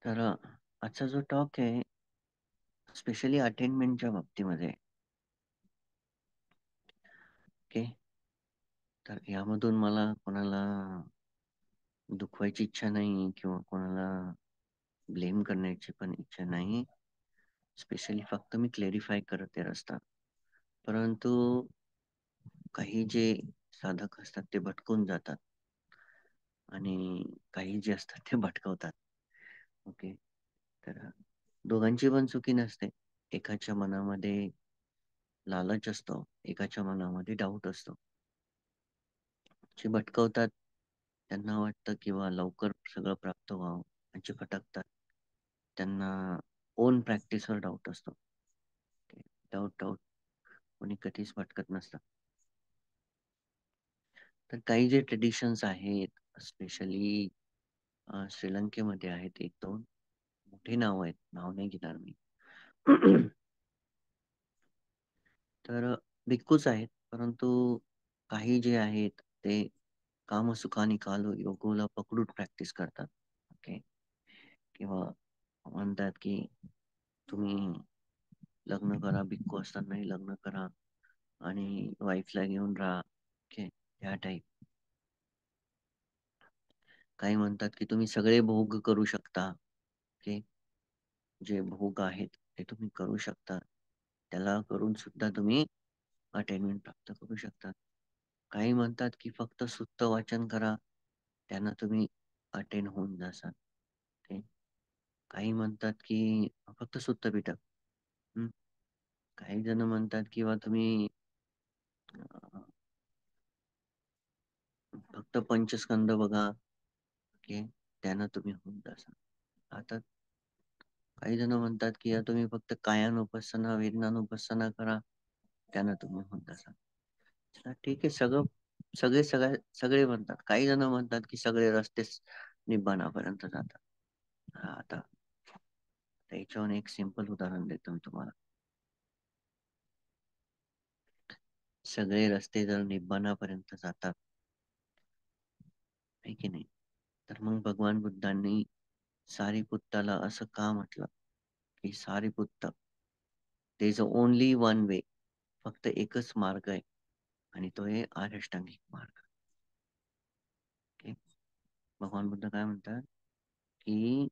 तर आजचा जो टॉक आहे स्पेशली अटेंडमेंटच्या बाबतीमध्ये. ओके. तर यामधून मला कोणाला दुखवायची इच्छा नाही किंवा कोणाला ब्लेम करण्याची पण इच्छा नाही. स्पेशली फक्त मी क्लेरिफाय करत आहे रस्ता. परंतु काही जे साधक असतात ते भटकून जातात आणि काही जे असतात ते भटकवतात. ओके. तर दोघांची पण चुकी नसते. एकाच्या मनामध्ये लालच असतो, एकाच्या मनामध्ये डाऊट असतो. जे भटकवतात त्यांना वाटतं किंवा लवकर सगळं प्राप्त व्हावं आणि जे भटकतात त्यांना ओन प्रॅक्टिसवर डाऊट असतो. डाऊट डाऊट कोणी कधीच भटकत नसतं. तर काही जे ट्रेडिशन्स आहेत स्पेशली श्रीलंकेमध्ये आहेत एक दोन मोठी नाव आहेत, नाव नाही घेणार मी. तर भिक्खूच आहेत, परंतु काही जे आहेत ते कामसुखानी कालो योगोला पकडून प्रॅक्टिस करतात. ओके. किंवा म्हणतात की तुम्ही लग्न करा, भिक्खू असतानाही लग्न करा आणि वाईफला घेऊन राहा. ओके. त्या टाईप. काही म्हणतात की तुम्ही सगळे भोग करू शकता. ओके. जे भोग आहेत ते तुम्ही करू शकता, त्याला करून सुद्धा तुम्ही अटेनमेंट प्राप्त करू शकता. काही म्हणतात की फक्त सुत्त वाचन करा, त्यानं तुम्ही अटेन होऊन जासाल. ओके. काही म्हणतात की फक्त सुत्त पिटक. हम्म. काही जण म्हणतात किंवा तुम्ही अं, फक्त पंचस्कंद बघा. ओके. त्यानं तुम्ही होऊन जासाल. आता काही जण म्हणतात की या तुम्ही फक्त कायानुपස්සना वेदनानुपස්සना करा, त्यानं तुम्ही होऊन जासाल. अच्छा, ठीक आहे. सगळे म्हणतात. काही जण म्हणतात की सगळे रस्तेच निब्बाणापर्यंत जातात. आता याच्यावरून एक सिंपल उदाहरण देतो मी तुम्हाला. सगळे रस्ते जर निब्बाणापर्यंत जातात, आहे की नाही, तर मग भगवान बुद्धांनी सारीपुत्ताला असं का म्हटलं की Sariputta, there is only one way, फक्त एकच मार्ग आहे आणि तो आहे आर्यष्टांगिक मार्ग. ओके. भगवान बुद्ध काय म्हणतात की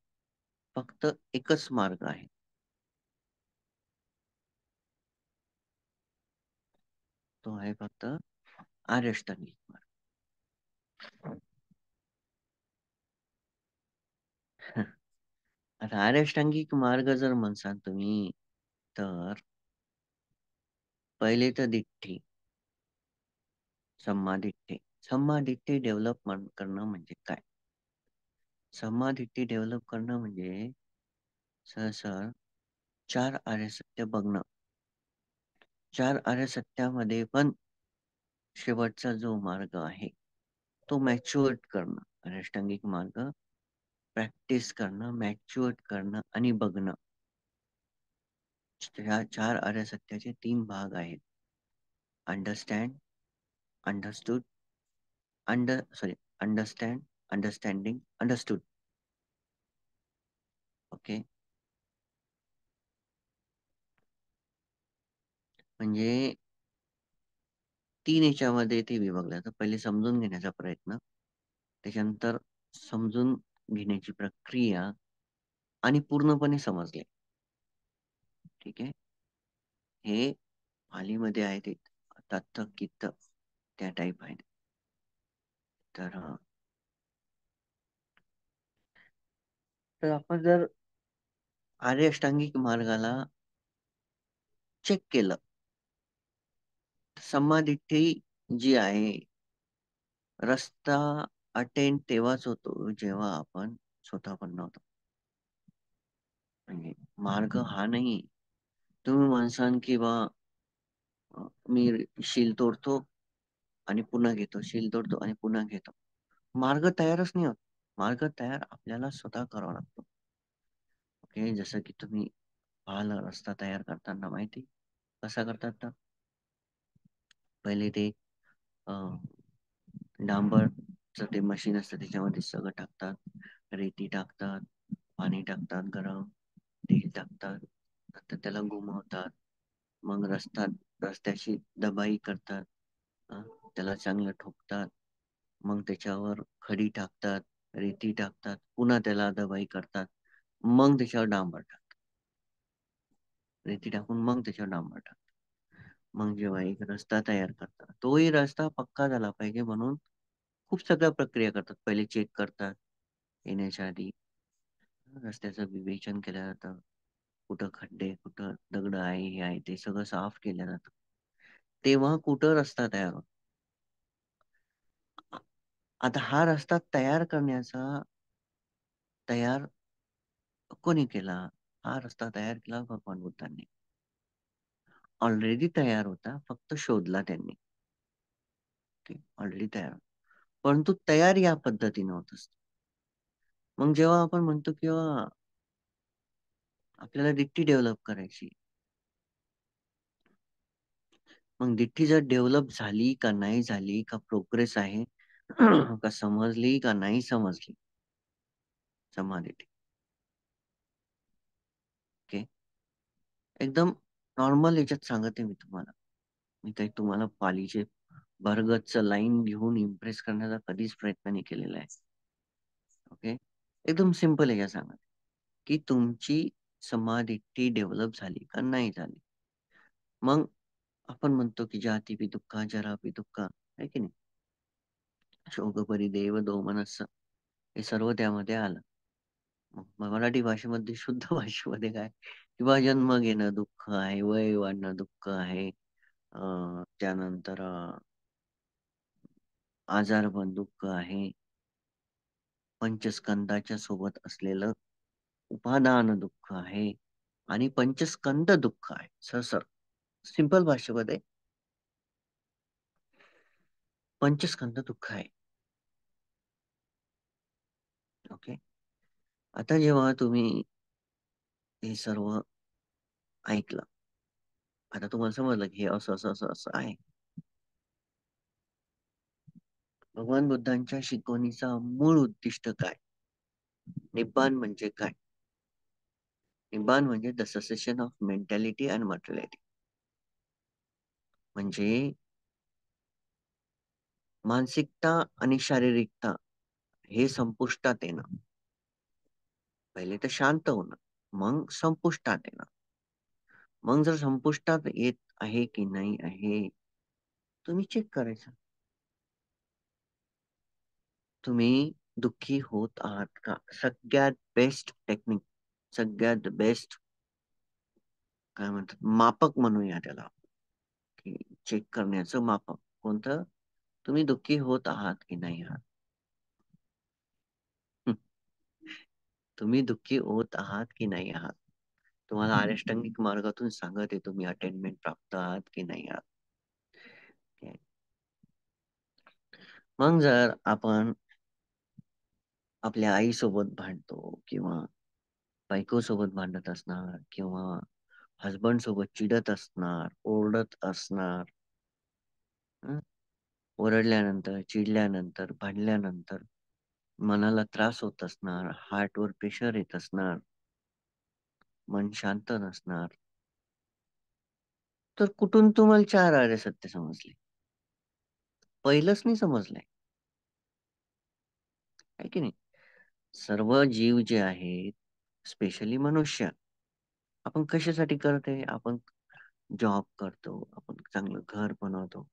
फक्त एकच मार्ग आहे, तो आहे फक्त आर्यष्टांगिक मार्ग. आता आर्यष्टांगिक मार्ग जर म्हणसाल तुम्ही, तर पहिले तर दिठ्ठी, सम्मादिट्ठी. सम्मादिट्ठी डेव्हलप करणं म्हणजे काय? सम्मादिट्ठी डेव्हलप करणं म्हणजे सहसा चार आर्य सत्य बघणं. चार आर्य सत्यामध्ये पण शेवटचा जो मार्ग आहे तो मॅच्युअर्ड करणं. अष्टांगिक मार्ग प्रॅक्टिस करणं, मॅच्युअर्ड करणं आणि बघणं. ह्या चार आर्य सत्याचे तीन भाग आहेत. Understand, understood, understand, understanding, understood. Okay. म्हणजे तीन याच्यामध्ये ते विभागलं. तर पहिले समजून घेण्याचा प्रयत्न, त्याच्यानंतर समजून घेण्याची प्रक्रिया आणि पूर्णपणे समजले. ठीक आहे. हे पालीमध्ये आहे ते तत्थ कित्त त्या टाईप आहे. तर तर आपण जर आर्य अष्टांगिक मार्गाला चेक केलं, समाधिठी जी आहे, रस्ता अटेंड तेव्हाच होतो जेव्हा आपण स्वतः पण नव्हतो. म्हणजे मार्ग हा नाही. तुम्ही म्हणसान की बा मी शील तोडतो आणि पुन्हा घेतो, शील तोडतो आणि पुन्हा घेतो. मार्ग तयारच नाही होत. मार्ग तयार आपल्याला स्वतः करावा लागतो. ओके. जसं की तुम्ही पाहिलं रस्ता तयार करताना माहिती कसा करतात ना, पहिले ते डांबरचं ते मशीन असतं त्याच्यामध्ये सगळं टाकतात, रेती टाकतात, पाणी टाकतात गरम, तेल टाकतात, नंतर त्याला घुमवतात, मग रस्त्याची दबाई करतात, अं, त्याला चांगलं ठोकतात, मग त्याच्यावर खडी टाकतात, रेती टाकतात, पुन्हा त्याला दबाई करतात, मग त्याच्यावर डांबर टाकतात, रेती टाकून मग त्याच्यावर डांबर टाकतात. मग जेव्हा एक रस्ता तयार करतात, तोही रस्ता पक्का झाला पाहिजे म्हणून खूप सगळ्या प्रक्रिया करतात. पहिले चेक करतात येण्याच्या आधी, रस्त्याचं विवेचन केलं जातं. कुठं खड्डे, कुठं दगड आहे, हे आहे, ते सगळं साफ केलं जातं. तेव्हा कुठं रस्ता तयार होतो. आता हा रस्ता तयार कोणी केला? हा रस्ता तयार केला भगवान बुद्धांनी. ऑलरेडी तयार होता, फक्त शोधला त्यांनी. ऑलरेडी तयार. परंतु तयार या पद्धतीने होत असते. मग जेव्हा आपण म्हणतो किंवा आपल्याला दिट्टी डेव्हलप करायची, मग दिट्टी जर डेव्हलप झाली का नाही झाली, का प्रोग्रेस आहे, का समजली का नाही समजली, समाधी. ओके, एकदम नॉर्मल याच्यात सांगते मी तुम्हाला. मी काही तुम्हाला पालीचे भरगच्च लाईन घेऊन इम्प्रेस करण्याचा कधीच प्रयत्न नाही केलेला आहे. ओके, एकदम सिंपल याच्यात सांगत की तुमची समाधी डेव्हलप झाली का नाही झाली. मग आपण म्हणतो की जाती पी दुःखा जरा पी दुःखा, आहे की नाही, शोक देव दो मनस्स, हे सर्व त्यामध्ये आलं. मग मराठी भाषेमध्ये शुद्ध भाषेमध्ये काय, किंवा जन्म घेणं दुःख आहे, वय वाढणं दुःख आहे, त्यानंतर आजारपण दुःख आहे, पंचस्कंदाच्या सोबत असलेलं उपादान दुःख आहे, आणि पंचस्कंद दुःख आहे. सर सिंपल भाषेमध्ये पंचस्कंद दुःख आहे. ओके, आता जेव्हा तुम्ही हे सर्व ऐकलं, आता तुम्हाला समजलं की हे असं असं असं असं आहे. भगवान बुद्धांच्या शिकवणीचा मूळ उद्दिष्ट काय? निब्बाण म्हणजे काय? निब्बाण म्हणजे the cessation of mentality and materiality. म्हणजे मानसिकता आणि शारीरिकता हे संपुष्टात येणं. पहिले तर शांत होणं, मग संपुष्टात येणं. मग जर संपुष्टात येत आहे की नाही आहे, तुम्ही चेक करायचं. तुम्ही दुःखी होत आहात का? सगळ्यात बेस्ट टेक्निक, सगळ्यात बेस्ट काय म्हणतात, मापक म्हणूया त्याला, की चेक करण्याचं मापक कोणतं? तुम्ही दुःखी होत आहात की नाही आहात. हं. तुम्ही दुःखी होत आहात की नाही आहात. तुम्हाला अष्टांगिक मार्गातून सांगत आहे तुम्ही अटेनमेंट प्राप्त आहात की नाही आहात. Okay. मग जर आपण आपल्या आईसोबत भांडतो, किंवा बायको सोबत भांडत असणार, किंवा हसबंड सोबत चिडत असणार, ओरडत असणार, हं? ओरडल्यानंतर, चिडल्यानंतर, भांडल्यानंतर मनाला त्रास होत असणार, हार्टवर प्रेशर येत असणार, मन शांत नसणार, तर कुठून तुम्हाला चार आर्य सत्य समजले? पहिलंच नाही समजलंय, आहे की नाही? सर्व जीव जे आहेत, स्पेशली मनुष्य, आपण कशासाठी करते? आपण जॉब करतो, आपण चांगलं घर बनवतो,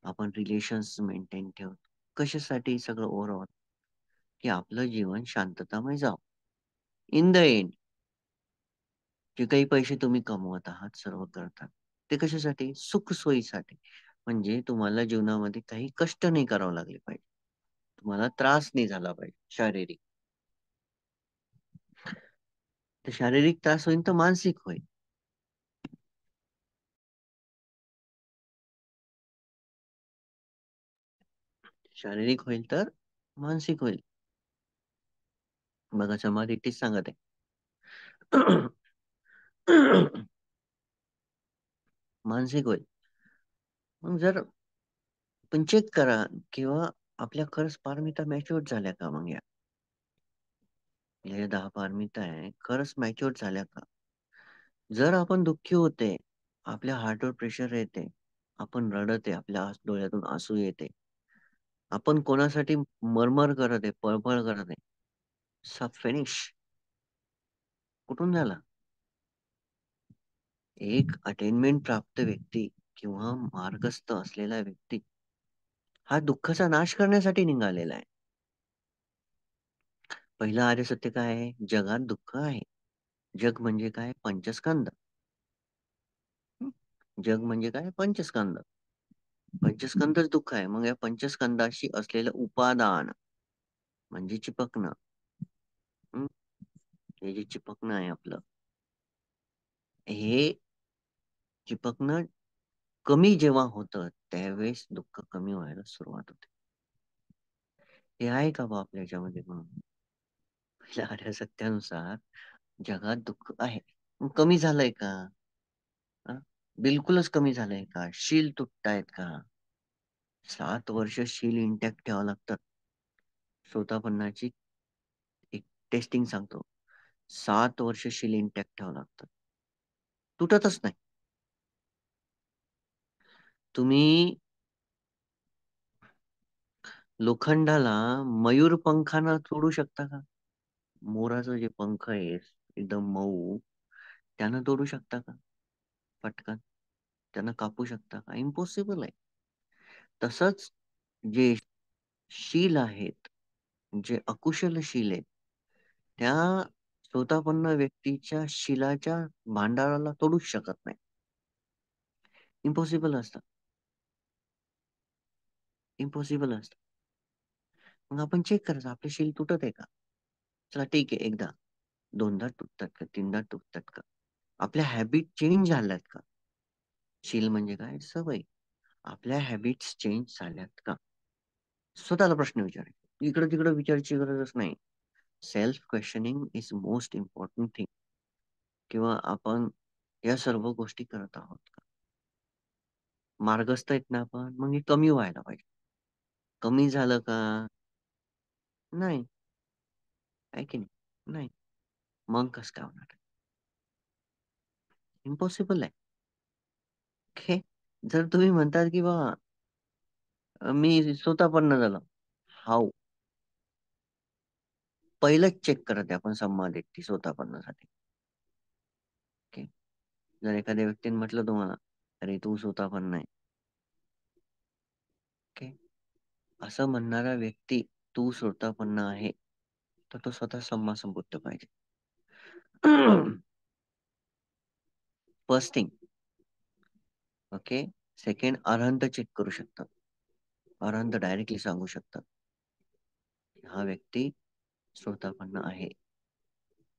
आपण रिलेशन्स मेंटेन ठेवतो. कशासाठी सगळं ओव्हरऑल? की आपलं जीवन शांततामय जावं. इन द एंड जे काही पैसे तुम्ही कमवत आहात, सर्व करतात, ते कशासाठी? सुख सोयीसाठी. म्हणजे तुम्हाला जीवनामध्ये काही कष्ट नाही करावं लागले पाहिजे, तुम्हाला त्रास नाही झाला पाहिजे शारीरिक. तर शारीरिक त्रास होईल तर मानसिक होईल. शारीरिक होईल तर मानसिक होईल. बघा, समाधी तेच सांगत आहे. मानसिक होईल. मग जर पण चेक करा, किंवा आपल्या खरंच पारमिता मॅच्युअर झाल्या का मग या? या 10 पारमिता आहे खरंच मॅच्युअर झाल्या का? जर आपण दुःखी होते, आपल्या हार्टवर प्रेशर येते, आपण रडते, आपल्या डोळ्यातून आसू येते, आपण कोणासाठी मरमर करत आहे, पळपळ करत आहे, सब फिनिश. कुठून झाला? एक अटेनमेंट प्राप्त व्यक्ती किंवा मार्गस्थ असलेला व्यक्ती हा दुःखाचा नाश करण्यासाठी निघालेला आहे. पहिलं आर्य सत्य काय आहे? जगात दुःख आहे. जग म्हणजे काय? पंचस्कंद. हं? जग म्हणजे काय? पंचस्कंद. पंचस्कंदच दुःख आहे. मग या पंचस्कंदाशी असलेलं उपादान म्हणजे चिपकणं. हं? हे जे चिपकणं आहे आपलं, हे चिपकणं कमी जेव्हा होतं, त्यावेळेस दुःख कमी व्हायला सुरुवात होते. हे आहे का बा आपल्या याच्यामध्ये म्हणून? पहिल्या आर्य सत्यानुसार जगात दुःख आहे. मग कमी झालंय का? अ? बिलकुलच कमी झालंय का? शील तुटतायत का? 7 वर्ष शील इंटॅक्ट ठेवावं लागतात. स्वतःपन्नाची एक टेस्टिंग सांगतो. 7 वर्ष शील इंटॅक्ट ठेवावं लागतं. तुटतच नाही. तुम्ही लोखंडाला मयूर पंखानं तोडू शकता का? मोराचं जे पंख आहे एकदम मऊ, त्यानं तोडू शकता का? पटकन. त्यांना कापू शकता का? इम्पॉसिबल आहे. तसंच जे शील आहेत, जे अकुशल शील आहेत, त्या स्वतःपन्न व्यक्तीच्या शीलाच्या भांडाराला तोडूच शकत नाही. इम्पॉसिबल असतं. इम्पॉसिबल असतं. मग आपण चेक करायचं आपले शील तुटत आहे का? चला ठीक आहे, एकदा, दोनदा तुटतात का? तीनदा तुटतात का? आपल्या हॅबिट चेंज झाल्यात का? शील म्हणजे काय? सवय. आपल्या हॅबिट्स चेंज झाल्यात का? स्वतःला प्रश्न विचारायचे. इकडं-तिकडं विचारायची गरजच नाही. Self questioning is most important thing. किंवा आपण या सर्व गोष्टी करत आहोत का? मार्गस्थ आहेत ना आपण, मग हे कमी व्हायला पाहिजे. कमी झालं का? नाही. आहे की नाही? नाही. मग कसं काय होणार? इम्पॉसिबल आहे. ओके. जर तुम्ही म्हणतात की बा मी स्वतःपन्न झालो. हाऊ? पहिलंच चेक करत आहे आपण संवाद व्यक्ती स्वतःपन्नासाठी. ओके. जर एखाद्या व्यक्तीने म्हटलं तुम्हाला, "अरे तू स्वतःपन्न आहे." ओके. असं म्हणणारा व्यक्ती तू स्वतःपन्न आहे, तर तो स्वतः संभुद्ध पाहिजे. First thing. ओके. सेकंड, अरहंत चेक करू शकतात. अरहंत डायरेक्टली सांगू शकतात. हा व्यक्ती स्वतःपन्न आहे.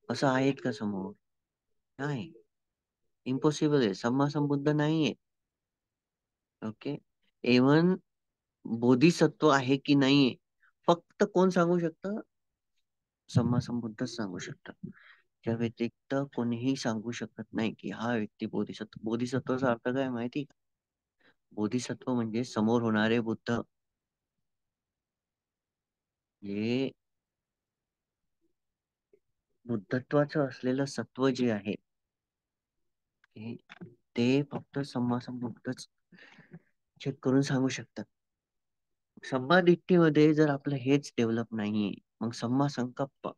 असं आहेत का समोर? नाही. इम्पॉसिबल आहे. संभुद्ध नाहीये. ओके. इव्हन बोधिसत्व आहे की नाहीये, फक्त कोण सांगू शकतं? संभुद्धच सांगू शकतं. त्या व्यतिरिक्त कोणीही सांगू शकत नाही की हा व्यक्ती बोधिसत्व. बोधिसत्वाचा अर्थ काय माहिती आहे का? बोधिसत्व म्हणजे समोर होणारे बुद्ध. हे बुद्धत्वाचं असलेलं सत्व जे आहे, ते फक्त संभुद्धच चेक करून सांगू शकतात. संभा दिट्ठीमध्ये जर आपलं हेच डेव्हलप नाहीये, मग सम्मा संकप्प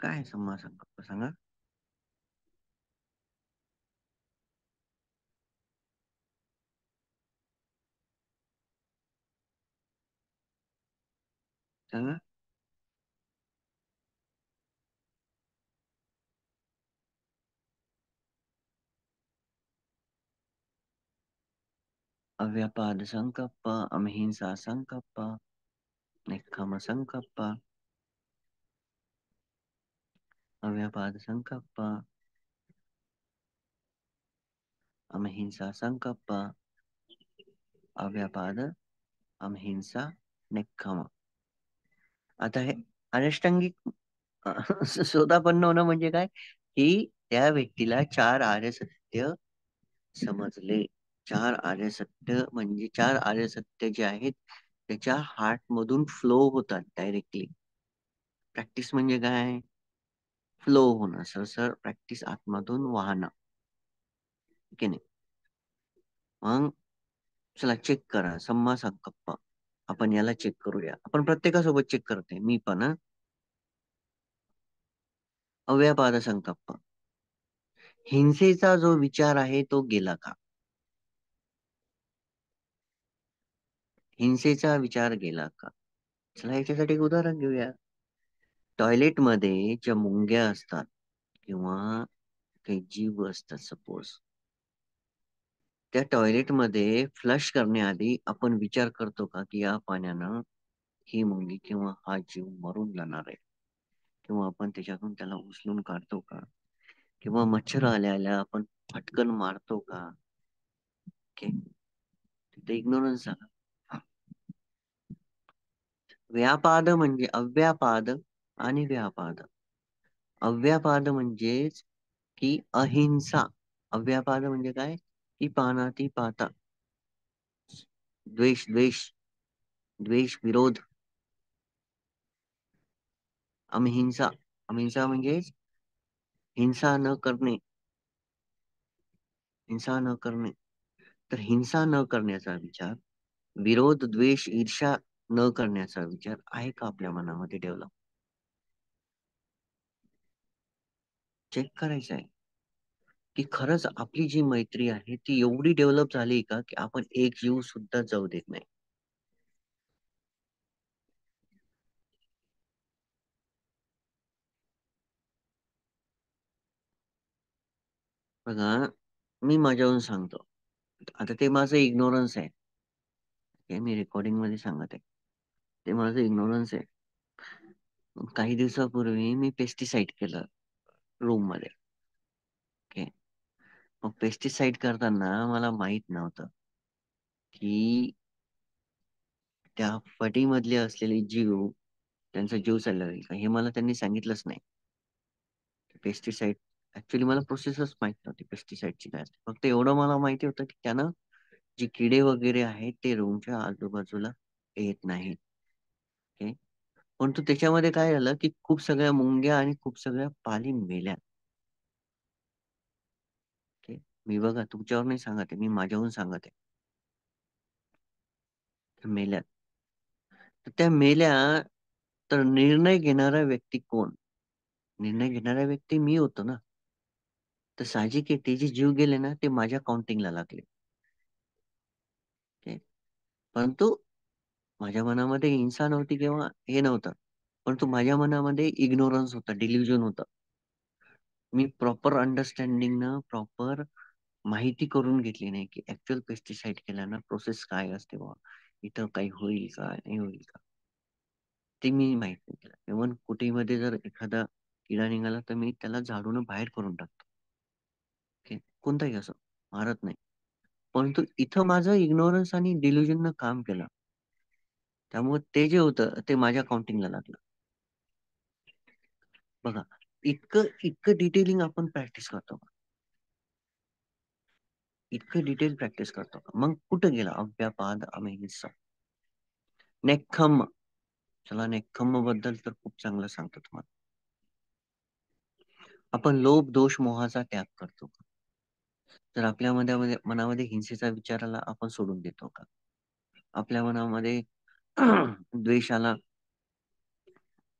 काय? सम्मा संकप्प सांगा. सांगा. अव्यापाद संकप्प, अहिंसा संकप्प, नेक्खम संकप्प, अव्यापाद संकप्प, अहिंसा संकप्प, अव्यापाद, अहिंसा, नेक्खम. आता हे अनष्टांगिक स्वतःपन्न होणं म्हणजे काय? की त्या व्यक्तीला 4 आर्य सत्य समजले. चार आर्य सत्य म्हणजे चार आर्य सत्य जे आहेत त्याच्या हार्ट मधून फ्लो होतात डायरेक्टली. प्रॅक्टिस म्हणजे काय? फ्लो होणं, सर प्रॅक्टिस आतमधून वाहणं. ठीक आहे नाही? मग चला चेक करा सम्मा संकप्प. आपण याला चेक करूया. आपण प्रत्येकासोबत चेक करते, मी पण अव्यापाद संकल्प. हिंसेचा जो विचार आहे तो गेला का? हिंसेचा विचार गेला का? चला याच्यासाठी एक उदाहरण घेऊया. टॉयलेटमध्ये ज्या मुंग्या असतात किंवा काही जीव असतात सपोज, त्या टॉयलेटमध्ये फ्लश करण्याआधी आपण विचार करतो का की या पाण्यानं ही मुंगी किंवा हा जीव मरून जाणार आहे, किंवा आपण त्याच्यातून त्याला उचलून काढतो का, किंवा मच्छर आल्या आल्या आपण फटकन मारतो का? ओके, तिथे इग्नोरन्स झाला. व्यापाद म्हणजे अव्यापाद आणि व्यापाद. अव्यापाद म्हणजेच की अहिंसा. अव्यापाद म्हणजे काय? की पानाती पाता, द्वेष द्वेष, द्वेष विरोध. अहिंसा, अहिंसा म्हणजेच हिंसा न करणे, हिंसा न करणे. तर हिंसा न करण्याचा विचार, विरोध द्वेष ईर्ष्या न करण्याचा विचार आहे का आपल्या मनामध्ये डेव्हलप? चेक करायचं आहे की खरंच आपली जी मैत्री आहे ती एवढी डेव्हलप झाली का की आपण एक जीव सुद्धा जाऊ देत नाही. बघा, मी माझ्याहून सांगतो. आता ते माझं इग्नोरन्स आहे, हे मी रेकॉर्डिंग मध्ये सांगत आहे. ते माझं इग्नोरन्स आहे. काही दिवसापूर्वी मी पेस्टिसाइड केलं रूम मध्ये. ओके, मग पेस्टिसाइड करताना मला माहित नव्हतं की त्या फटीमधले असलेले जीव, त्यांचा जीव चालला जाईल का, हे मला त्यांनी सांगितलंच नाही. पेस्टिसाइड ऍक्च्युली मला प्रोसेसच माहित नव्हती पेस्टिसाइडची काय असते. फक्त एवढं मला माहिती होतं की त्यानं जे किडे वगैरे आहेत ते रूमच्या आजूबाजूला येत नाहीत. ओके, परंतु त्याच्यामध्ये काय झालं की खूप सगळ्या मुंग्या आणि खूप सगळ्या पाली मेल्या. ओके, मी बघा तुमच्यावर नाही सांगत आहे, मी माझ्याहून सांगत आहे. त्या मेल्या. तर त्या मेल्या, तर निर्णय घेणारा व्यक्ती कोण? निर्णय घेणारा व्यक्ती मी होतो ना. तर साहजिक आहे ते जे जीव गेले ना ते माझ्या काउंटिंगला लागले. ओके, परंतु माझ्या मनामध्ये हिंसा नव्हती किंवा हे नव्हतं, परंतु माझ्या मनामध्ये इग्नोरन्स होता, डिल्युजन होतं. मी प्रॉपर अंडरस्टँडिंग न प्रॉपर माहिती करून घेतली नाही की ऍक्च्युअल पेस्टिसाइड केल्यानं प्रोसेस काय असते बाबा, इथं काही होईल का नाही होईल का, ते मी माहित नाही केलं. इव्हन कुठेमध्ये जर एखादा किडा निघाला तर मी त्याला झाडून बाहेर करून टाकतो. ओके, कोणताही असो, मारत नाही. परंतु इथं माझं इग्नोरन्स आणि डिल्युजन काम केलं, त्यामुळे ते जे होतं ते माझ्या काउंटिंगला लागलं. बघा, इतकं इतकं डिटेलिंग आपण प्रॅक्टिस करतो का? इतकं डिटेल प्रॅक्टिस करतो का? मग कुठं गेला अव्यापाद अहिंसा? नेक्खम्म. चला नेक्खम्म बद्दल तर खूप चांगलं सांगतो तुम्हाला. आपण लोभ दोष मोहाचा त्याग करतो का? तर आपल्या मनामध्ये हिंसेचा विचाराला आपण सोडून देतो का? आपल्या मनामध्ये द्वेषाला,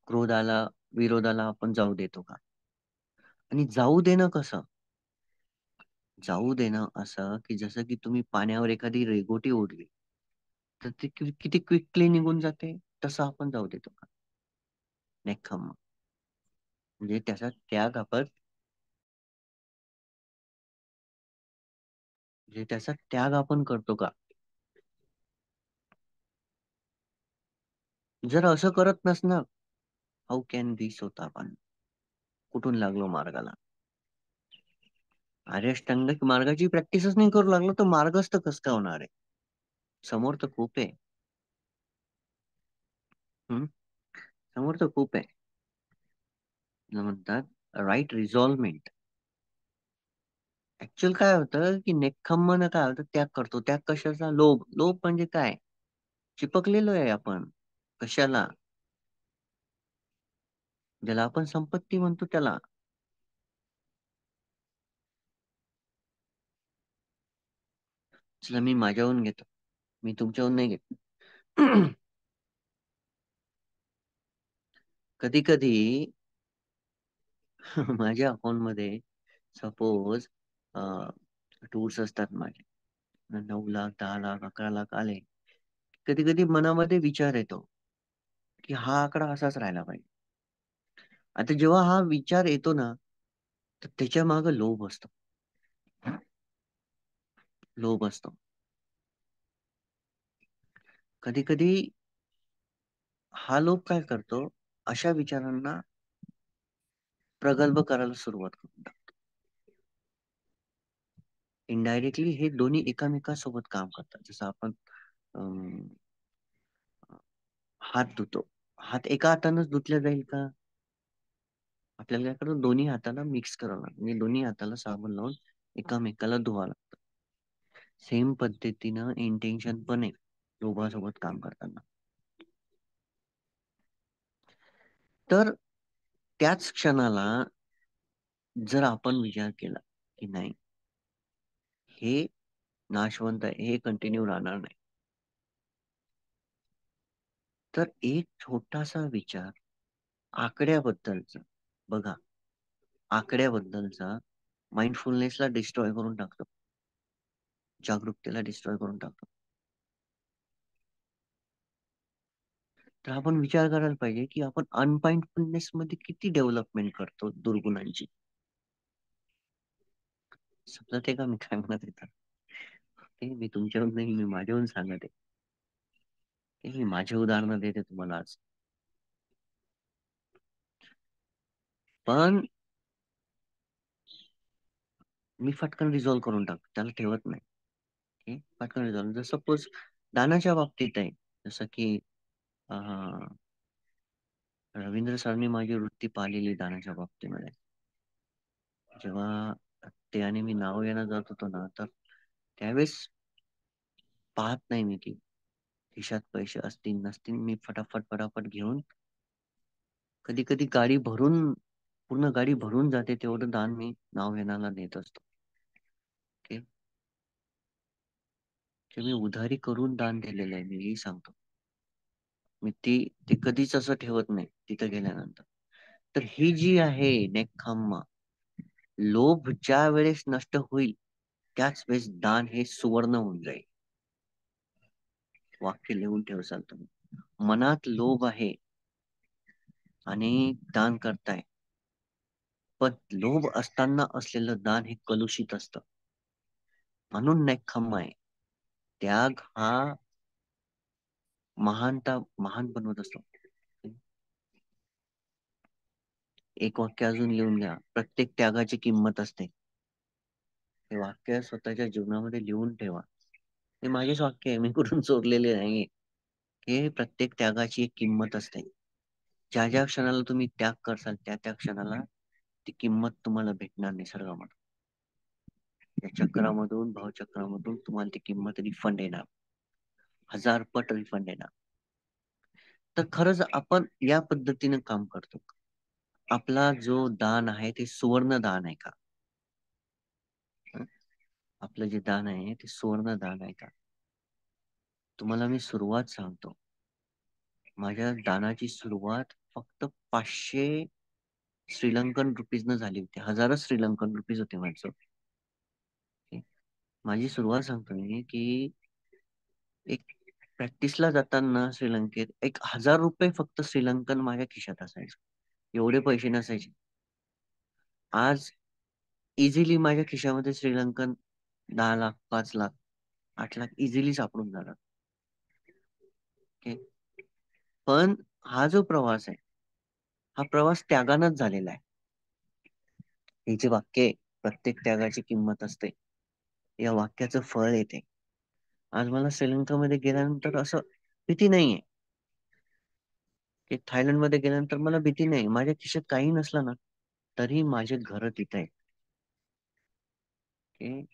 क्रोधाला, विरोधाला आपण जाऊ देतो का? आणि जाऊ देणं कसं? जाऊ देणं असं की जसं की तुम्ही पाण्यावर एखादी रेघोटी ओढली तर ती किती क्विकली निघून जाते, तसं आपण जाऊ देतो का? नेक्खम्म. म्हणजे त्याचा त्याग आपण, म्हणजे त्याचा त्याग आपण करतो का? जर असं करत नसणार, हाऊ कॅन बी स्वतः आपण कुठून लागलो मार्गाला? आर्यअष्टांगिक मार्गाची प्रॅक्टिसच नाही करू लागलो तर मार्गस्थ कसं काय होणार आहे? समोर तर खूप आहे. हम्म, समोर तर खूप आहे. त्याला म्हणतात राईट रिझॉल्वमेंट. ऍक्च्युअल काय होतं की नेकखम्मानं काय होतं, त्याग करतो. त्याग कशाचा? लोभ. लोभ म्हणजे काय? चिपकलेलो आहे आपण कशाला? ज्याला आपण संपत्ती म्हणतो त्याला. चला मी माझ्याहून घेतो, मी तुमच्याहून नाही घेत. कधी कधी माझ्या अकाउंट मध्ये सपोज टूर्स असतात माझे, 9 लाख, 10 लाख, 11 लाख आले. कधी कधी मनामध्ये विचार येतो की हा आकडा असाच राहिला पाहिजे. आता जेव्हा हा विचार येतो ना, तर त्याच्या मागे लोभ असतो. लोभ असतो. कधी कधी हा लोभ काय करतो, अशा विचारांना प्रगल्भ करायला सुरुवात करून टाकतो. इनडायरेक्टली हे दोन्ही एकामेकांसोबत काम करतात. जसं आपण अं, हात धुतो. हात एका हातानेच धुतला जाईल का? आपल्याला काय करून दोन्ही हाताला मिक्स करावं लागतं, म्हणजे दोन्ही हाताला साबण लावून एकामेकाला धुवा लागतं. सेम पद्धतीनं इंटेन्शन पण आहे लोभासोबत काम करताना. तर त्याच क्षणाला जर आपण विचार केला की नाही, हे नाशवंत आहे, हे कंटिन्यू राहणार नाही, तर एक छोटासा विचार आकड्याबद्दलचा, बघा, आकड्याबद्दलचा माइंडफुलनेसला डिस्ट्रॉय करून टाकतो, जागरूकतेला डिस्ट्रॉय करून टाकतो. तर आपण विचार करायला पाहिजे की आपण अनमाइंडफुलनेस मध्ये किती डेव्हलपमेंट करतो दुर्गुणांची. समजत आहे का मी काय म्हणत येतात? ते मी तुमच्याहून नाही, मी माझ्याहून सांगत आहे. ते मी माझे उदाहरण देते तुम्हाला आज. पण मी फटकन रिझॉल्व्ह करून टाकतो, त्याला ठेवत नाही. ओके, पटकन रिझॉल्व्ह. जर सपोज दानाच्या बाबतीत आहे, जसं की अं, रवींद्र सरांनी माझी वृत्ती पाहिलेली दानाच्या बाबतीमध्ये. जेव्हा ते आणि मी नाव घेणं जात होतो ना, तर त्यावेळेस पाहत नाही मी की खिशात पैसे असतील नसतील, मी फटाफट फटाफट घेऊन कधी कधी गाडी भरून, पूर्ण गाडी भरून जाते तेवढं दान मी नाव घेण्याला देत असतो. ओके, ते मी उधारी करून दान दिलेलं आहे, मी सांगतो. मी ते कधीच असं ठेवत नाही तिथं गेल्यानंतर. तर ही जी आहे नेकखम्मा, लोभ ज्या वेळेस नष्ट होईल त्याच वेळेस दान हे सुवर्ण होऊन जाईल. वाक्य लिहून ठेवसाल तुम्ही. मनात लोभ आहे आणि दान करताय, पण लोभ असताना असलेलं दान हे कलुषित असतं. म्हणून नेकखम्मा आहे. त्याग हा महानता महान बनवत असतो. एक वाक्य अजून लिहून घ्या, प्रत्येक त्यागाची किंमत असते. हे वाक्य स्वतःच्या जीवनामध्ये लिहून ठेवा. हे माझेच वाक्य आहे, मी कुठून चोरलेले नाही. हे प्रत्येक त्यागाची एक किंमत असते. ज्या ज्या क्षणाला तुम्ही त्याग करसाल त्या त्या क्षणाला ती किंमत तुम्हाला भेटणार निसर्गामध्ये. या चक्रामधून, भावचक्रामधून तुम्हाला ती किंमत रिफंड येणार, 1000 पट रिफंड येणार. तर खरंच आपण या पद्धतीने काम करतो. आपला जो दान आहे ते सुवर्ण दान आहे का? हं? आपलं जे दान आहे ते सुवर्ण दान आहे का? तुम्हाला मी सुरुवात सांगतो. माझ्या दानाची सुरुवात फक्त 500 श्रीलंकन रुपीज न झाली होती. 1000 श्रीलंकन रुपीज होते माझं. ओके? माझी सुरुवात सांगतो मी की एक प्रॅक्टिसला जाताना श्रीलंकेत 1000 रुपये फक्त श्रीलंकन माझ्या खिशात असायचे. एवढे पैसे नसायचे. आज इझिली माझ्या खिशामध्ये श्रीलंकन 10 लाख, 5 लाख, 8 लाख इझिली सापडून जाणार. ओके, पण हा जो प्रवास आहे, हा प्रवास त्यागानच झालेला आहे. हे जे वाक्य आहे, प्रत्येक त्यागाची किंमत असते, या वाक्याचं फळ येते. आज मला श्रीलंकामध्ये गेल्यानंतर असं भीती नाहीये, की थायलंड मध्ये गेल्यानंतर मला भीती नाही. माझ्या खिशात काही नसलं ना, तरी माझे घर तिथे आहे. ओके.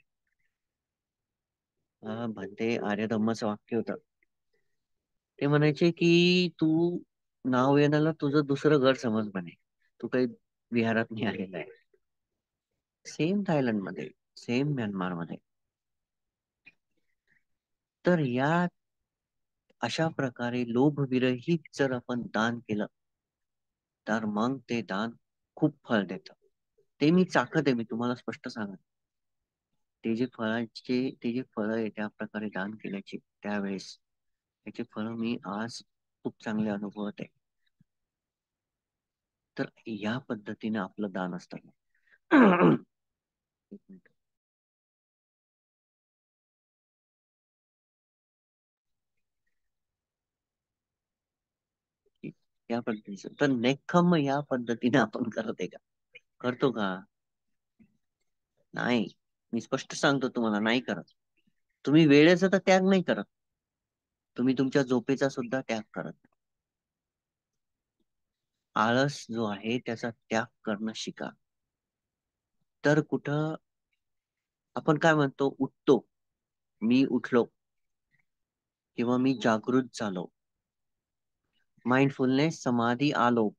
भंते आर्य धम्माचं वाक्य होतं. ते म्हणायचे की तू नाव तुझं दुसरं घर समज म्हणे. तू काही विहारात नाही आलेला आहे. सेम थायलंड मध्ये, सेम म्यानमार मध्ये. तर या अशा प्रकारे लोभविरहित जर आपण दान केलं, तर मग ते दान खूप फळ देतं. ते मी चाखत आहे, मी तुम्हाला स्पष्ट सांगत. ते जे फळ आहे त्या प्रकारे दान केल्याचे त्यावेळेस त्याचे फळ मी आज खूप चांगले अनुभवत आहे. तर या पद्धतीने आपलं दान असतं. एक मिनिट. या पद्धतीचं तर नेक्खम या पद्धतीने आपण करत आहे का? करतो का? नाही. मी स्पष्ट सांगतो तुम्हाला, नाही करत. तुम्ही वेळेचा तर त्याग नाही करत. तुम्ही तुमच्या झोपेचा सुद्धा त्याग करत नाही. आळस जो आहे त्याचा त्याग करणं शिका. तर कुठं आपण काय म्हणतो, उठतो, मी उठलो किंवा मी जागृत झालो, माइंडफुलनेस समाधी आलो.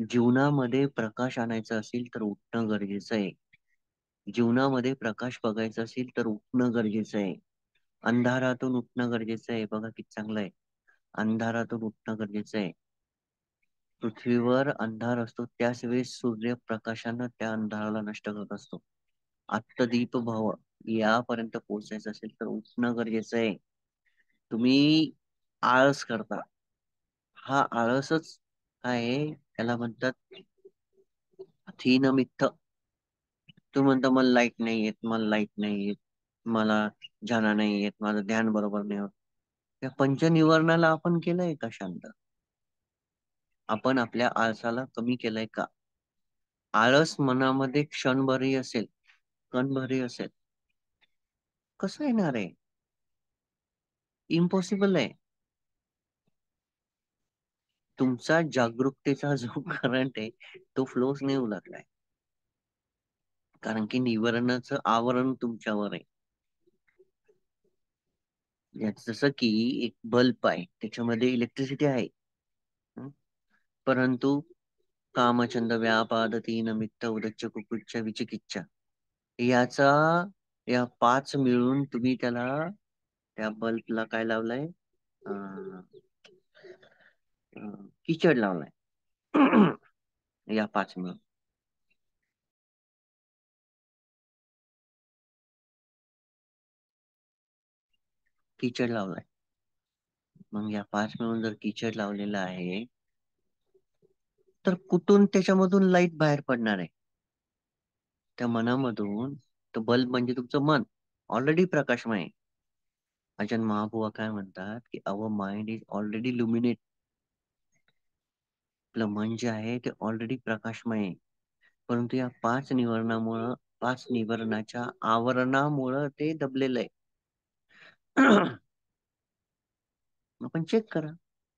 जीवनामध्ये प्रकाश आणायचा असेल तर उठणं गरजेचं आहे. जीवनामध्ये प्रकाश बघायचा असेल तर उठणं गरजेचं आहे. अंधारातून उठणं गरजेचं आहे. बघा किती चांगलं आहे. अंधारातून उठणं गरजेचं आहे. पृथ्वीवर अंधार असतो त्याच वेळेस सूर्यप्रकाशानं त्या अंधाराला नष्ट करत असतो. आत्तदीप भव यापर्यंत पोहोचायचं असेल तर उठणं गरजेचं आहे. तुम्ही आळस करता, हा आळसच आहे, त्याला म्हणतात थिनमित्त. तू म्हणतो मला लाईट नाही येत, मला लाईट नाही येत, मला ध्यान नाही येत, माझं ध्यान बरोबर नाही होत. या पंचनिवर्णाला आपण केलंय का शांत? आपण आपल्या आळसाला कमी केलंय का? आळस मनामध्ये क्षणभरही असेल, कणभरही असेल, कसं येणार आहे? इम्पॉसिबल आहे. तुमचा जागरूकतेचा जो करंट आहे तो फ्लोच नाही होऊ लागलाय. कारण की निवरणाचं आवरण तुमच्यावर आहे. जसं की एक बल्ब आहे, त्याच्यामध्ये इलेक्ट्रिसिटी आहे. हं? परंतु कामचंद व्यापाद तीन मित्त उदच्च कुकुच्च विचिकिच्छ याचा या पाच मिळून तुम्ही त्याला, त्या बल्बला काय लावलंय? अं, कीचड लावलाय. या पाच मिळून कीचड लावलाय. मग या पाच मिळून जर कीचड लावलेला आहे, तर कुठून त्याच्यामधून लाईट बाहेर पडणार आहे? त्या मनामधून. तो बल्ब म्हणजे तुमचं मन ऑलरेडी प्रकाशमय आहे. अजन महाबुवा काय म्हणतात की अवर माइंड इज ऑलरेडी लुमिनेट. आपलं मन जे आहे ते ऑलरेडी प्रकाशमय आहे. परंतु या पाच निवरणाच्या आवरणामुळं ते दबलेलं आहे. आपण चेक करा.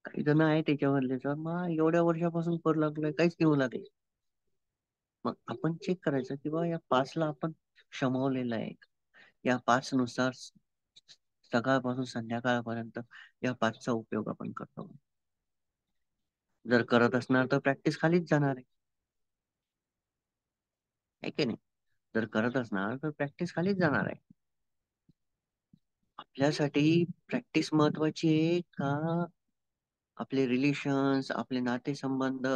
काही जण आहे त्याच्यामधले तर मग एवढ्या वर्षापासून करू लागलोय, काहीच नाही होऊ लागले. मग आपण चेक करायचं की बा या पाचला आपण क्षमवलेलं आहे. या पाच नुसार सकाळपासून संध्याकाळपर्यंत या पाचचा उपयोग आपण करतो. जर करत असणार तर प्रॅक्टिस खालीच जाणार आहे की नाही? जर करत असणार तर प्रॅक्टिस खालीच जाणार आहे. आपल्यासाठी प्रॅक्टिस महत्वाची आहे का आपले रिलेशन्स, आपले नातेसंबंध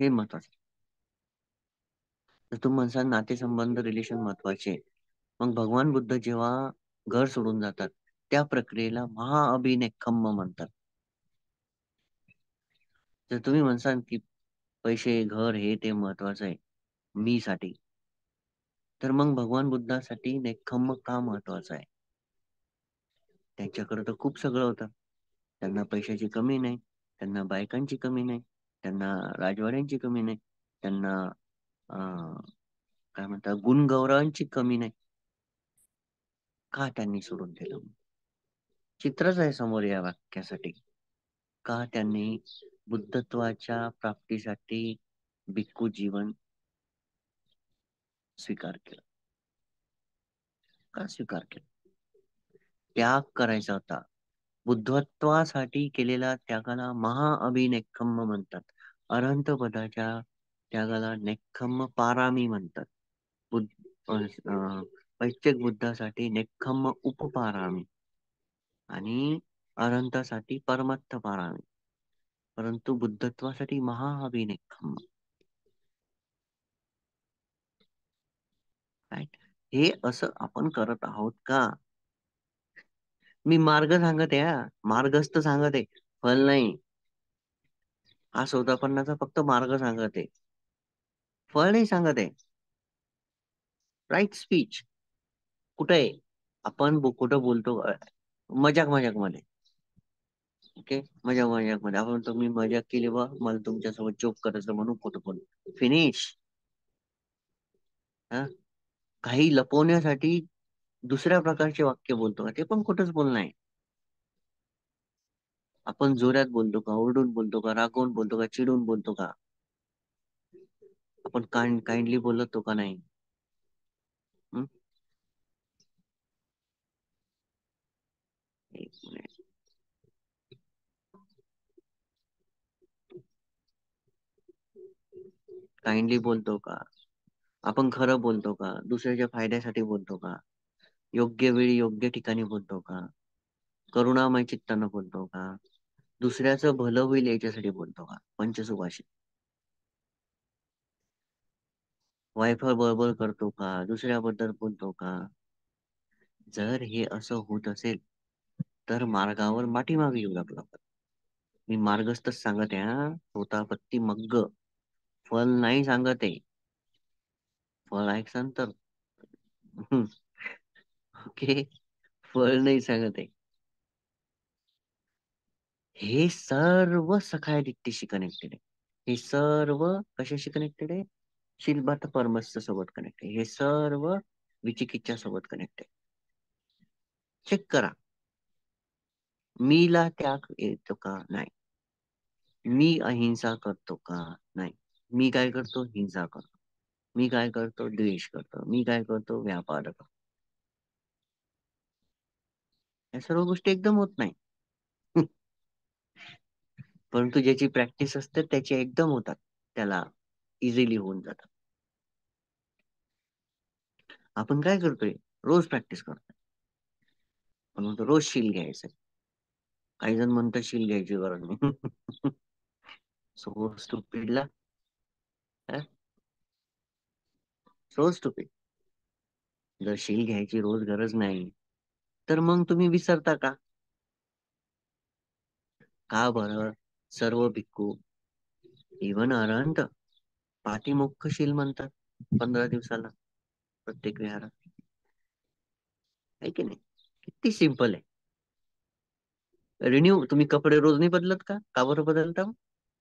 हे महत्वाचे? तर तुम्ही म्हणसाल नातेसंबंध रिलेशन महत्वाचे, मग भगवान बुद्ध जेव्हा घर सोडून जातात त्या प्रक्रियेला महाअभिनेखम्म म्हणतात. जर तुम्ही म्हणसाल की पैसे, घर हे ते महत्वाचं आहे मी साठी, तर मग भगवान बुद्धासाठी नेक्खम्म का महत्वाचं आहे? त्यांच्याकडे तर खूप सगळं होतं. त्यांना पैशाची कमी नाही, त्यांना बायकांची कमी नाही, त्यांना राजवाड्यांची कमी नाही, त्यांना अं, काय म्हणतात गुणगौरवांची कमी नाही. का त्यांनी सोडून दिलं? चित्रच आहे समोर या वाक्यासाठी. का त्यांनी बुद्धत्वाच्या प्राप्तीसाठी भिक्खू जीवन स्वीकार केला? का स्वीकार केला? त्याग करायचा होता. बुद्धत्वासाठी केलेल्या त्यागाला महाअभिनेक्खम्म म्हणतात. अनंत पदाच्या त्यागाला नेक्खम्म पारामी म्हणतात. बुद्ध वैश्विक बुद्धासाठी नेक्खम्म उपपारामी आणि अनंतासाठी परमत्थ पारामी, परंतु बुद्धत्वासाठी महाअभिनेक्खम्म. राईट. हे असं आपण करत आहोत का? मी मार्ग सांगत आहे हा. मार्गस्थ सांगत आहे, फल नाही. हा सोतापन्नाचा फक्त मार्ग सांगत आहे, फळ नाही सांगत आहे. राईट स्पीच कुठं आहे? आपण कुठं बोलतो? मजाक मजाक मध्ये. ओके, मजाक मजाक मध्ये आपण म्हणतो मी मजाक केली बा, मला तुमच्यासोबत जोक करायचं म्हणून खोटं बोल. फिनिश. हा, काही लपवण्यासाठी दुसऱ्या प्रकारचे वाक्य बोलतो का? ते पण खोटंच बोलणं आहे. आपण जोरात बोलतो का, ओरडून बोलतो का, रागवून बोलतो का, चिडून बोलतो का? आपण काइंडली बोलतो का नाही? हं? एक मिनिट. काइंडली बोलतो का? आपण खरं बोलतो का? दुसऱ्याच्या फायद्यासाठी बोलतो का? योग्य वेळी योग्य ठिकाणी बोलतो का? करुणामय चित्तानं बोलतो का? दुसऱ्याचं भलं होईल याच्यासाठी बोलतो का? पंचसुभाषित. वायफळ बळबळ करतो का? दुसऱ्याबद्दल बोलतो का? जर हे असं होत असेल तर मार्गावर पाठीमागे येऊ लागला. मी मार्गस्थच सांगत आहे हा. स्वतःपत्ती मग्ग, फल नाही सांगत आहे. फळ ऐकसान तर ओके, फळ नाही सांगत आहे. हे सर्व सखाय दिट्टीशी कनेक्टेड आहे. हे सर्व कशाशी कनेक्टेड आहे? शिलबात परमस्स सोबत कनेक्ट आहे. हे सर्व विचिकिच्छा सोबत कनेक्ट आहे. चेक करा. मीला त्याग येतो का? नाही. मी अहिंसा करतो का? नाही. मी काय करतो? हिंसा करतो. मी काय करतो? द्वेष करतो. मी काय करतो? व्यापार करतो. या सर्व गोष्टी एकदम होत नाही. परंतु ज्याची प्रॅक्टिस असते त्याची एकदम होतात, त्याला इझिली होऊन जातात. आपण काय करतोय? रोज प्रॅक्टिस करतोय. पण म्हणतो रोज शील घ्यायचं. काही जण म्हणतात शील घ्यायची गरज नाही. सो स्टुपिडला, सो स्टुपिड. जर शील घ्यायची रोज गरज नाही तर मग तुम्ही विसरता का? का बरं? सर्व भिक्खू, इवन अरहंत, पाठीमुखशील म्हणतात 15 दिवसाला प्रत्येक विहारात. आहे की नाही? किती सिंपल आहे. रिन्यू, तुम्ही कपडे रोज नाही बदलत का? का बरं बदलता?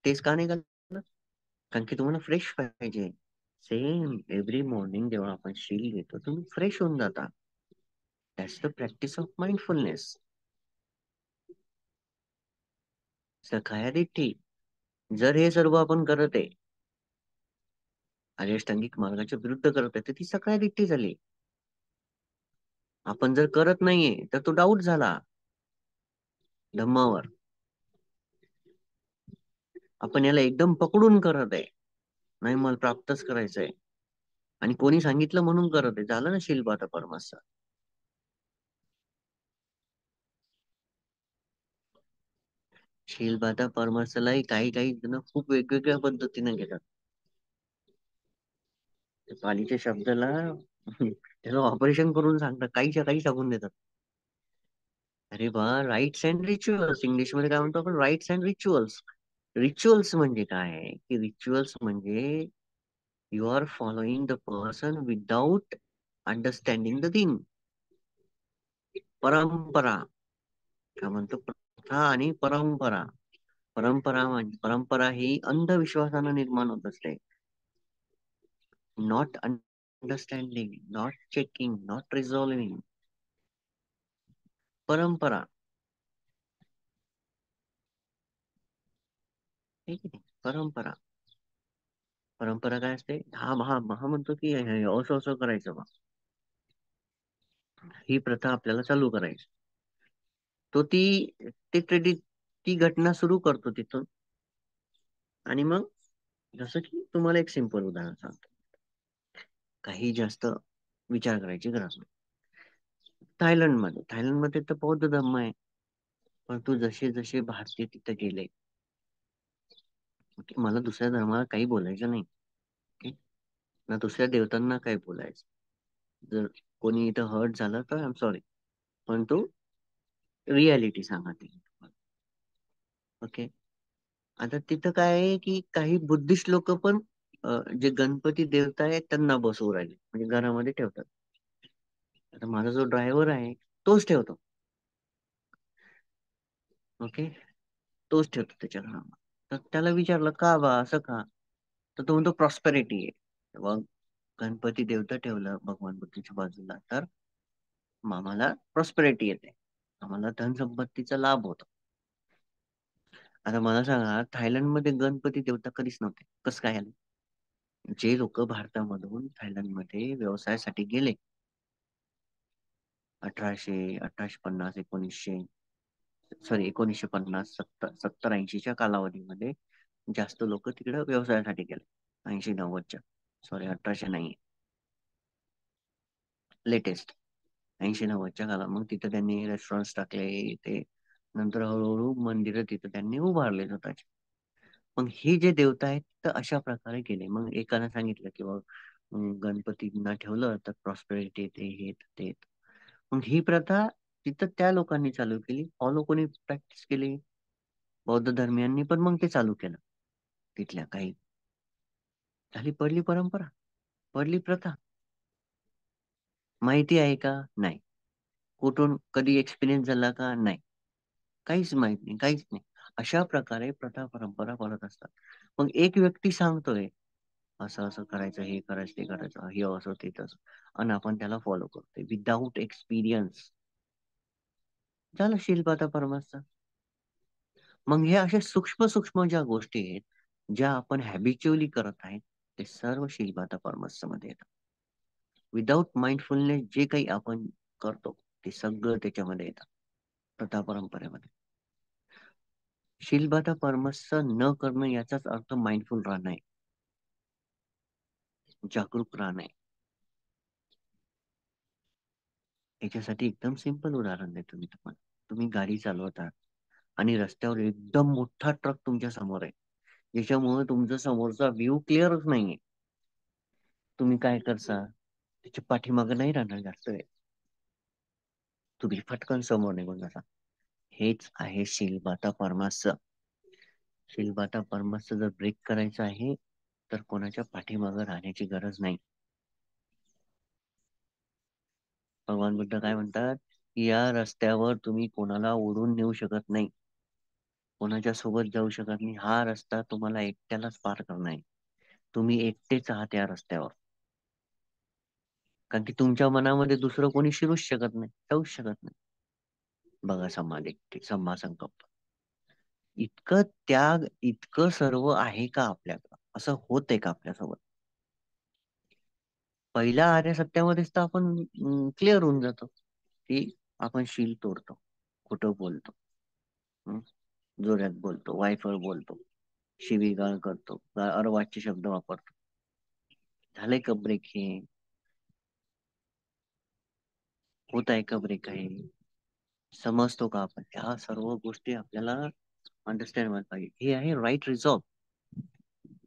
तेच का नाही घालत? कारण की तुम्हाला फ्रेश पाहिजे. सेम एव्हरी मॉर्निंग जेव्हा आपण शील घेतो तुम्ही फ्रेश होऊन जाता. That's the practice of mindfulness. सखाया दिठ्ठी. जर हे सर्व आपण करत आहे, अष्टांगिक मार्गाच्या विरुद्ध करत आहे, तर ती सखाया दिठ्ठी झाली. आपण जर करत नाहीये तर तो डाऊट झाला धम्मावर. आपण याला एकदम पकडून करत आहे, नाही मला प्राप्तच करायचंय आणि कोणी सांगितलं म्हणून करत आहे, झालं ना शीलबाता परमास्ස. शीलबाता परमार्थलाही काही काही जण खूप वेगवेगळ्या पद्धतीने घेतात. ते पालीच्या शब्दाला त्याला ऑपरेशन करून सांगतात, काहीच्या काही सांगून देतात. अरे बा, राईट्स अँड रिच्युअल्स, इंग्लिश मध्ये काय म्हणतो आपण? Rights and rituals. रिच्युअल्स म्हणजे काय आहे की रिच्युअल्स म्हणजे you are following the person without understanding the thing. परंपरा काय म्हणतो? प्रथा आणि परंपरा. परंपरा म्हणजे परंपरा ही अंधविश्वासानं निर्माण होत असते. Not understanding, not checking, not resolving. परंपरा. ठीक आहे, परंपरा. परंपरा काय असते, हा हा हा म्हणतो की असं असं करायचं बा, ही प्रथा आपल्याला चालू करायची. तो ते क्रेडिट, ती घटना सुरू करतो तिथून. आणि मग जसं की तुम्हाला एक सिंपल उदाहरण सांगतो, काही जास्त विचार करायची गरज नाही. थायलंडमध्ये तर बौद्ध धर्म आहे. पण तू जसे जसे भारतीय तिथे गेले, की मला दुसऱ्या धर्माला काही बोलायचं नाही. ओके? ना दुसऱ्या देवतांना काही बोलायचं. जर कोणी इथं हर्ट झालं तर आय एम सॉरी, पण तू रियालिटी सांगा ती. ओके. आता तिथं काय आहे की काही बुद्धिस्ट लोक पण जे गणपती देवता आहेत त्यांना बसवू राहिले, म्हणजे घरामध्ये ठेवतात. आता माझा जो ड्रायव्हर आहे तोच ठेवतो. ओके. तोच ठेवतो त्याच्या घरामध्ये. तर त्याला विचारलं का बा असं का, तर तो म्हणतो प्रॉस्पेरिटी आहे. मग गणपती देवता ठेवलं भगवान बुद्धाच्या बाजूला, तर आम्हाला प्रॉस्पेरिटी येते, आम्हाला धन संपत्तीचा लाभ होतो. आता मला सांगा, थायलंडमध्ये गणपती देवता कधीच नव्हते, कसं काय आले? जे लोक भारतामधून थायलंडमध्ये व्यवसायासाठी गेले 1850 1900, सॉरी 1950 सत्तर 80च्या कालावधीमध्ये जास्त लोक तिकडे व्यवसायासाठी गेले. 80 90च्या, सॉरी 1800 नाही, लेटेस्ट 80 90च्या काळात. मग तिथं त्यांनी रेस्टॉरंट टाकले ते, नंतर हळूहळू मंदिरं तिथं त्यांनी उभारले स्वतःचे. मग हे जे देवता आहेत तर अशा प्रकारे केले. मग एकानं सांगितलं की बघ, गणपतींना ठेवलं तर प्रॉस्पेरिटी येते, हे येतं, ते येतं. मग ही प्रथा तिथं त्या लोकांनी चालू केली, फॉलो कोणी प्रॅक्टिस केली, बौद्ध धर्मियांनी पण मग ते चालू केलं. तिथल्या काही झाली, पडली परंपरा, पडली प्रथा. माहिती आहे का? नाही. कुठून कधी एक्सपिरियन्स झाला का? नाही. काहीच माहित नाही, काहीच नाही. अशा प्रकारे प्रथा परंपरा पडत असतात. मग एक व्यक्ती सांगतोय असं असं करायचं, हे करायचं, ते करायचं, हे असं ते तसं, आणि आपण त्याला फॉलो करतोय विदाऊट एक्सपिरियन्स. झालं शीलपाता परमार्थ. मग हे अशा सूक्ष्म सूक्ष्म ज्या गोष्टी आहेत, ज्या आपण हॅबिच्युअली करत आहेत, ते सर्व शीलपाता परमार्थ मध्ये येतात. विदाऊट माइंडफुलनेस जे काही आपण करतो ते सगळं त्याच्यामध्ये येतं, प्रथा परंपरेमध्ये. शीलबाधा परमस्स न करणं याचाच अर्थ माइंडफुल राहणं आहे, जागरूक राहणं आहे. याच्यासाठी एकदम सिंपल उदाहरण देतो मी तुम्हाला. तुम्ही गाडी चालवता आणि रस्त्यावर एकदम मोठा ट्रक तुमच्या समोर आहे, ज्याच्यामुळे तुमचा समोरचा व्ह्यू क्लिअरच नाहीये. तुम्ही काय करता, त्याच्या पाठीमागे नाही राहणार जास्त वेळ, तुम्ही फटकन समोर निघून जाता. हेच आहे शीलबाता परमार्थ. शीलबाता परमार्थ जर ब्रेक करायचं आहे तर कोणाच्या पाठीमागे राहण्याची गरज नाही. भगवान बुद्ध काय म्हणतात, या रस्त्यावर तुम्ही कोणाला ओढून नेऊ शकत नाही, कोणाच्या सोबत जाऊ शकत नाही. हा रस्ता तुम्हाला एकट्यालाच पार करणं आहे. तुम्ही एकटेच आहात या रस्त्यावर, कारण की तुमच्या मनामध्ये दुसरं कोणी शिरूच शकत नाही, जाऊच शकत नाही. बघा सम्मा संकल्प, इतकं त्याग, इतकं सर्व आहे का आपल्याकडं? असं होतंय का आपल्यासोबत? पहिल्या आर्य सत्यामध्येच तर आपण क्लिअर होऊन जातो की आपण शील तोडतो, खोटं बोलतो, हं? जोरात बोलतो, वायफळ बोलतो, शिवीगाळ करतो, अर्वाच्य शब्द वापरतो. झालंय का ब्रेक हे? होत आहे का ब्रेक आहे? समजतो का आपण? ह्या सर्व गोष्टी आपल्याला अंडरस्टँड व्हायला पाहिजे. हे आहे राईट रिझॉल्व,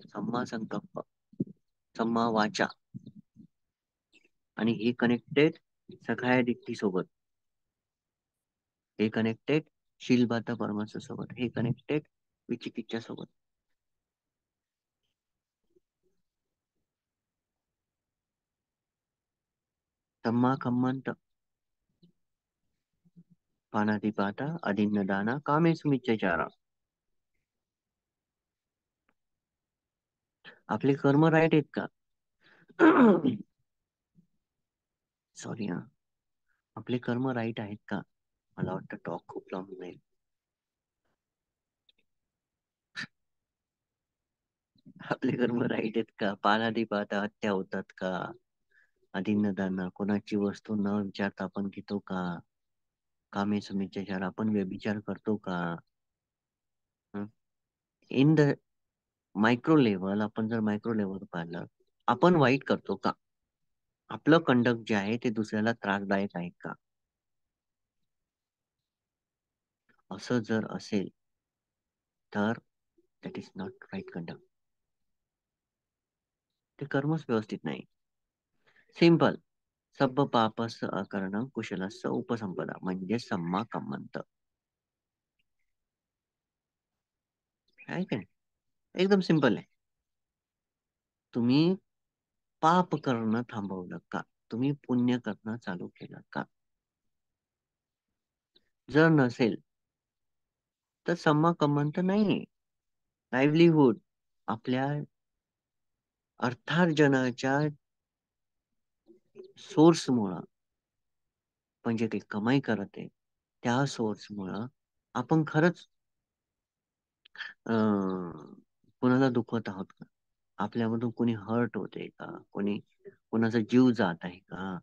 सम्मा संकल्प, सम्मा वाचा. आणि हे कनेक्टेड सखाया दिट्ठी सोबत, हे कनेक्टेड शीलबाता परमार्थ सोबत, हे कनेक्टेड विचिकिच्छा सोबत. सम्मा खम्मंत पानातिपाता अदिन्नदाना कामेषु. आपले कर्म राईट आहेत का? सॉरी हा, आपले कर्म राईट आहेत का? मला वाटतं टॉक खूप लांब जाईल. आपले कर्म राईट आहेत का? पानादी पाहता हत्या होतात का? आधी न दाना कोणाची वस्तू न विचारता आपण घेतो का? कामे समितीचार आपण व्यभिचार करतो का? इन द मायक्रो लेवल, आपण जर मायक्रो लेवल पाहिलं, आपण वाईट करतो का? आपलं कंडक्ट जे आहे ते दुसऱ्याला त्रासदायक आहे का? असं जर असेल तर that is not right conduct. ते कर्मच व्यवस्थित नाही. सिंपल. सब्ब पापस अकरणं कुशलस्य उपसंपदा म्हणजे सम्मा कम्मंत. आहे का नाही? एकदम सिंपल आहे. तुम्ही पाप करणं थांबवलं का? तुम्ही पुण्य करणं चालू केलं का? जर नसेल तर सम्मा कम्मंत नाही. लाईव्हलीहूड, आपल्या अर्थार्जनाच्या सोर्स मुळे, आपण जे काही कमाई करत आहे त्या सोर्स मुळे आपण खरंच कोणाला दुखवत आहोत का? आपल्यामधून कोणी हर्ट होते का? कोणाचा जीव जात आहे का?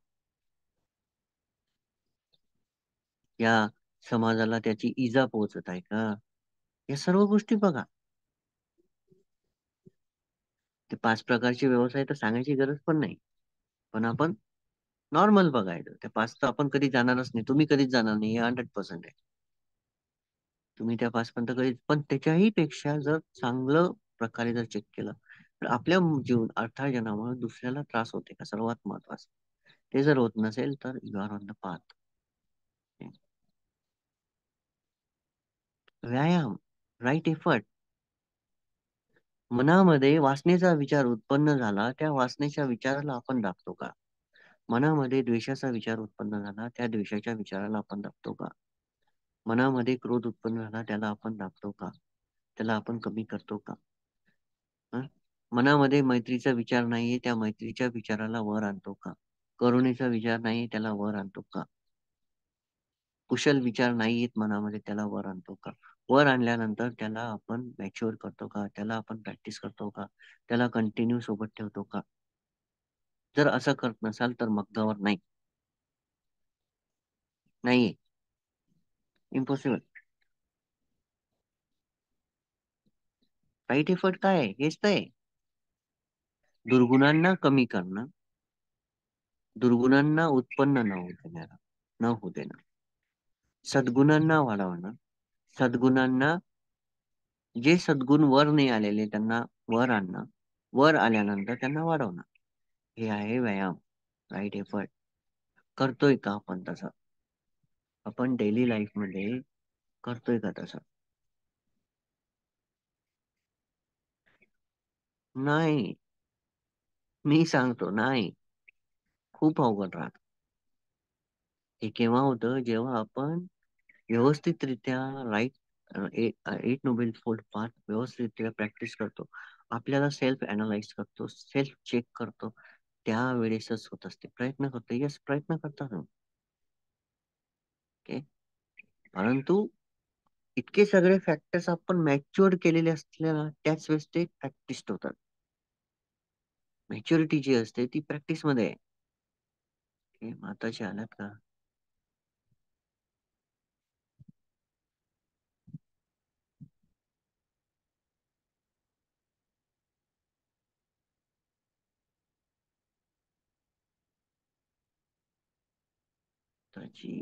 या समाजाला त्याची इजा पोहोचत आहे का? या सर्व गोष्टी बघा. ते 5 प्रकारचे व्यवसाय तर सांगायची गरज पण नाही. पण आपण नॉर्मल बघायचं. त्या 5 तर आपण कधी जाणारच नाही. तुम्ही कधीच जाणार नाही, हे 100% आहे. तुम्ही त्या 5 पर्यंत कधी, पण त्याच्याही पेक्षा जर चांगलं प्रकारे जर चेक केलं तर आपल्या जीवन अर्थार्जनामुळे दुसऱ्याला त्रास होते का? सर्वात महत्वाचं. ते जर होत नसेल तर you are on the path. व्यायाम, राईट एफर्ट. मनामध्ये वासनेचा विचार उत्पन्न झाला, त्या वासनेच्या विचाराला आपण दाबतो का? मनामध्ये द्वेषाचा विचार उत्पन्न झाला, त्या द्वेषाच्या विचाराला आपण दाबतो का? मनामध्ये क्रोध उत्पन्न झाला, त्याला आपण दाबतो का? त्याला आपण कमी करतो का? हं? मनामध्ये मैत्रीचा विचार नाहीये, त्या मैत्रीच्या विचाराला वर आणतो का? करुणेचा विचार नाही, त्याला वर आणतो का? कुशल विचार नाहीयेत मनामध्ये, त्याला वर आणतो का? वर आणल्यानंतर त्याला आपण मॅच्युअर करतो का? त्याला आपण प्रॅक्टिस करतो का? त्याला कंटिन्यू सोबत ठेवतो का? जर असं करत नसाल तर मग्गावर नाही. नाहीये. इम्पॉसिबल. राईट एफर्ट काय आहे? हेच तर आहे. दुर्गुणांना कमी करणं, दुर्गुणांना उत्पन्न न होऊ देणं, सद्गुणांना वाढवणं, सद्गुणांना, जे सद्गुण वर नाही आलेले त्यांना वर आणणं, वर आल्यानंतर त्यांना वाढवणं. हे आहे व्यायाम, राईट एफर्ट. करतोय का आपण तसं? आपण डेली लाईफ मध्ये करतोय का तसं? नाही. मी सांगतो नाही. खूप अवघड राहत. हे केव्हा होतं? जेव्हा आपण व्यवस्थितरित्या right, eight noble fold path व्यवस्थितरित्या प्रॅक्टिस करतो. आपल्याला सेल्फ अनालाइज करतो, सेल्फ चेक करतो. त्यावेळेसच होत असते. प्रयत्न करतो. येस, प्रयत्न करतात. ओके. परंतु इतके सगळे फॅक्टर्स आपण मॅच्युअर केलेले असले ना, त्याच वेळेस ते प्रॅक्टिस होतात. मॅच्युरिटी जी असते ती प्रॅक्टिस मध्ये आहे. ओके, माताजी आल्यात का? माताजी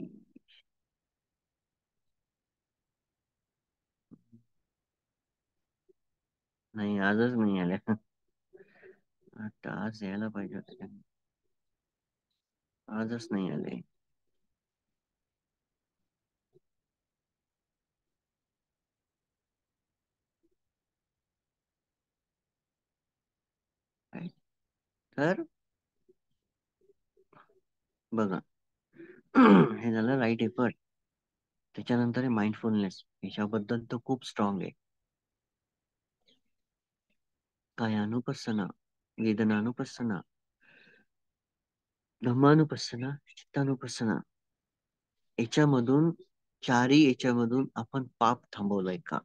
नाही, आजच नाही आल्या. आता आज यायला पाहिजे होते त्यांनी. आजच नाही आले. Right? तर बघा. हे झालं राईट एफर्ट. त्याच्यानंतर आहे माइंडफुलनेस. याच्याबद्दल तो खूप स्ट्रॉंग आहे. कायानुपස්සना, वेदनानुपස්සना, धम्मानुपස්සना, चित्तानुपස්සना. याच्यामधून, चारी याच्यामधून आपण पाप थांबवलंय का?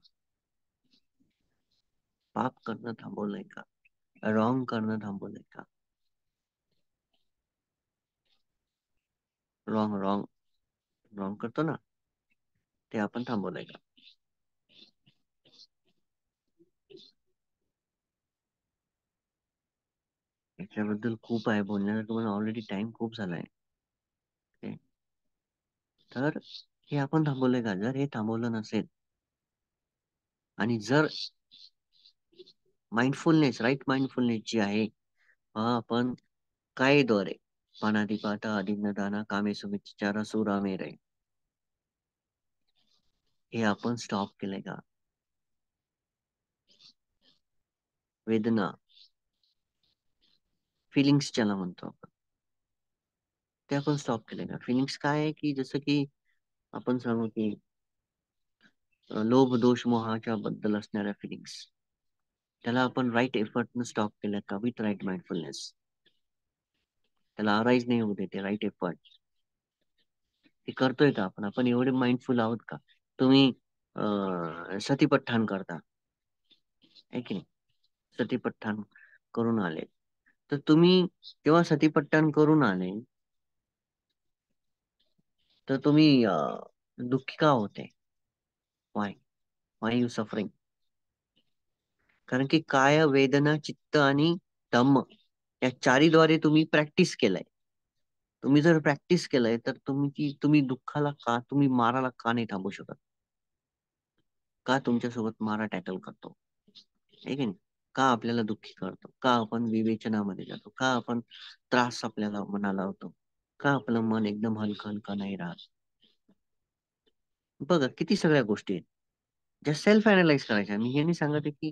पाप करणं थांबवलंय का? रॉंग करणं थांबवलंय का? रॉंग रॉंग रॉंग करतो ना, ते आपण थांबवलंय का? याच्याबद्दल खूप आहे बोलण्यासाठी, पण ऑलरेडी टाइम खूप झालाय. ओके? तर हे आपण थांबवलंय का? जर हे थांबवलं नसेल, आणि जर माइंडफुलनेस, राईट माइंडफुलनेस जी आहे, आपण कायद्वारे पानातिपाता आदिन्नदाना कामेसु मिच्चारा सुरामे रे, हे आपण स्टॉप केलंय का? वेदना, फिलिंग्स ज्याला म्हणतो आपण, ते आपण स्टॉप केलंय का? फिलिंग्स काय आहे की जसं की आपण सांगू की लोभ दोष मोहाच्या बद्दल असणाऱ्या फिलिंग्स, त्याला आपण राईट एफर्टनं स्टॉप केलं का? विथ राईट माइंडफुलनेस त्याला अराईज नाही होते, ते राईट एफर्ट हे करतोय का आपण? आपण एवढे माइंडफुल आहोत का? तुम्ही सतीपट्ठाण करता, आहे की नाही? सतीपट्ठाण करून आले, तर तुम्ही जेव्हा सतीपट्टण करून आले, तर तुम्ही दुःखी का होते? Y Y you suffering? कारण की काय, वेदना, चित्त आणि धम्म या चारीद्वारे तुम्ही प्रॅक्टिस केलंय. तुम्ही जर प्रॅक्टिस केलंय, तर तुम्ही दुःखाला का, तुम्ही माराला का नाही थांबू शकत? का तुमच्यासोबत मारा टॅकल करतो? आहे की नाही? का आपल्याला दुःखी करतो? का आपण विवेचनामध्ये जातो? का आपण त्रास आपल्याला मनाला होतो? का आपलं मन एकदम हलकं हलकं नाही राहत? बघा किती सगळ्या गोष्टी आहेत ज्या सेल्फ अनालाइज करायच्या. मी हे नाही सांगत आहे की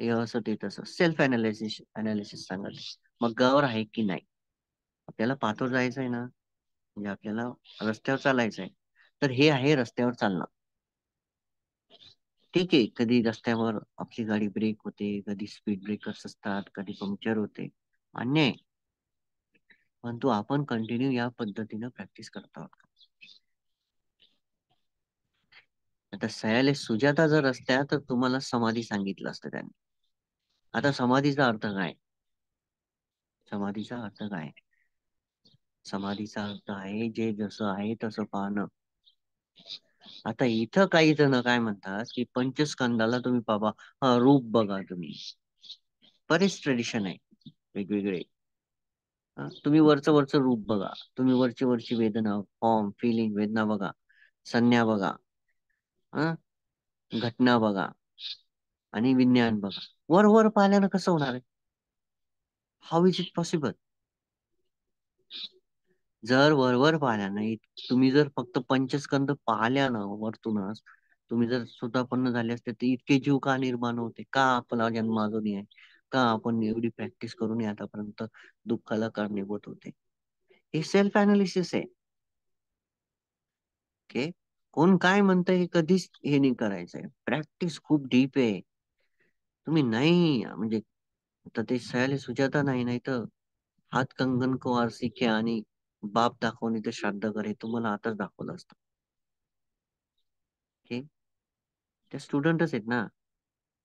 हे असं ते तसं, सेल्फ अनालिसिस सांगत आहे. मग गौर आहे की नाही? आपल्याला पाथर जायचं आहे ना, म्हणजे आपल्याला रस्त्यावर चालायचं आहे, तर हे आहे रस्त्यावर चालणं. ठीक आहे, कधी रस्त्यावर आपली गाडी ब्रेक होते, कधी स्पीड ब्रेकर्स असतात, कधी पंक्चर होते, मान्य आहे. परंतु आपण कंटिन्यू या पद्धतीनं प्रॅक्टिस करत आहोत का? आता सयाले सुजाता जर असत्या, तर तुम्हाला समाधी सांगितलं असतं त्यांनी. आता समाधीचा अर्थ काय? समाधीचा अर्थ काय? समाधीचा अर्थ आहे जे जसं आहे तसं पाहणं. आता इथं काही जण काय म्हणतात की पंचस्कंदाला तुम्ही बाबा, हा रूप बघा तुम्ही. बरेच ट्रेडिशन आहे वेगवेगळे. तुम्ही वरचं वरचं रूप बघा, तुम्ही वरची वरची वेदना, फॉर्म, फिलिंग, वेदना बघा, संज्ञा बघा, हा, घटना बघा, आणि विज्ञान बघा. वर वर पाहिल्यानं कसं होणार आहे? How is it possible? जर वरवर पाहिल्या नाही, तुम्ही जर फक्त पंचस्कंद पाहिल्या ना वरतूनच, तुम्ही जर स्वतःपन्न झाले असते, तर इतके जीव का निर्माण होते? का आपला जन्म अजून आहे? का आपण एवढी प्रॅक्टिस करून आतापर्यंत दुःखाला कारणीभूत होते? हे सेल्फ अनालिसिस आहे. ओके? कोण काय म्हणतंय हे कधीच हे नाही करायचंय. प्रॅक्टिस खूप डीप आहे. तुम्ही नाही म्हणजे, तर ते सयाले सुजाता नाही, नाही तर हात कंगन को और सीखे आणि बाप दाखवणे ते श्राद्ध करे, तुम्हाला आताच दाखवलं असतं. ओके? त्या स्टुडंटच आहेत ना,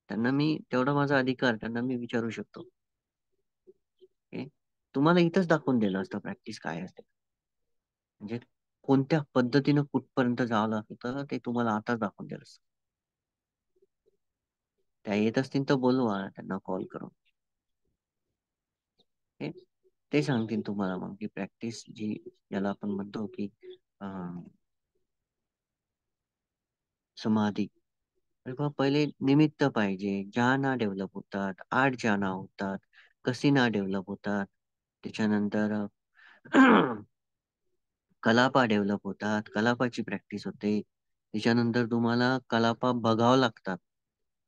त्यांना मी तेवढा माझा अधिकार, त्यांना मी विचारू शकतो. ओके? तुम्हाला इथंच दाखवून दिलं असतं प्रॅक्टिस काय असते, म्हणजे कोणत्या पद्धतीनं कुठपर्यंत जावं लागतं ते तुम्हाला आताच दाखवून दिलं असतं. त्या येत असतील तर बोलवा त्यांना कॉल करून. ओके? ते सांगतील तुम्हाला मग की प्रॅक्टिस जी, ज्याला आपण म्हणतो की अं, समाधी. तेव्हा पहिले निमित्त पाहिजे, ज्ञाना डेव्हलप होतात, आठ ज्ञाना होतात, कसिना डेव्हलप होतात, त्याच्यानंतर कलापा डेव्हलप होतात, कलापाची प्रॅक्टिस होते, त्याच्यानंतर तुम्हाला कलापा बघावं लागतात,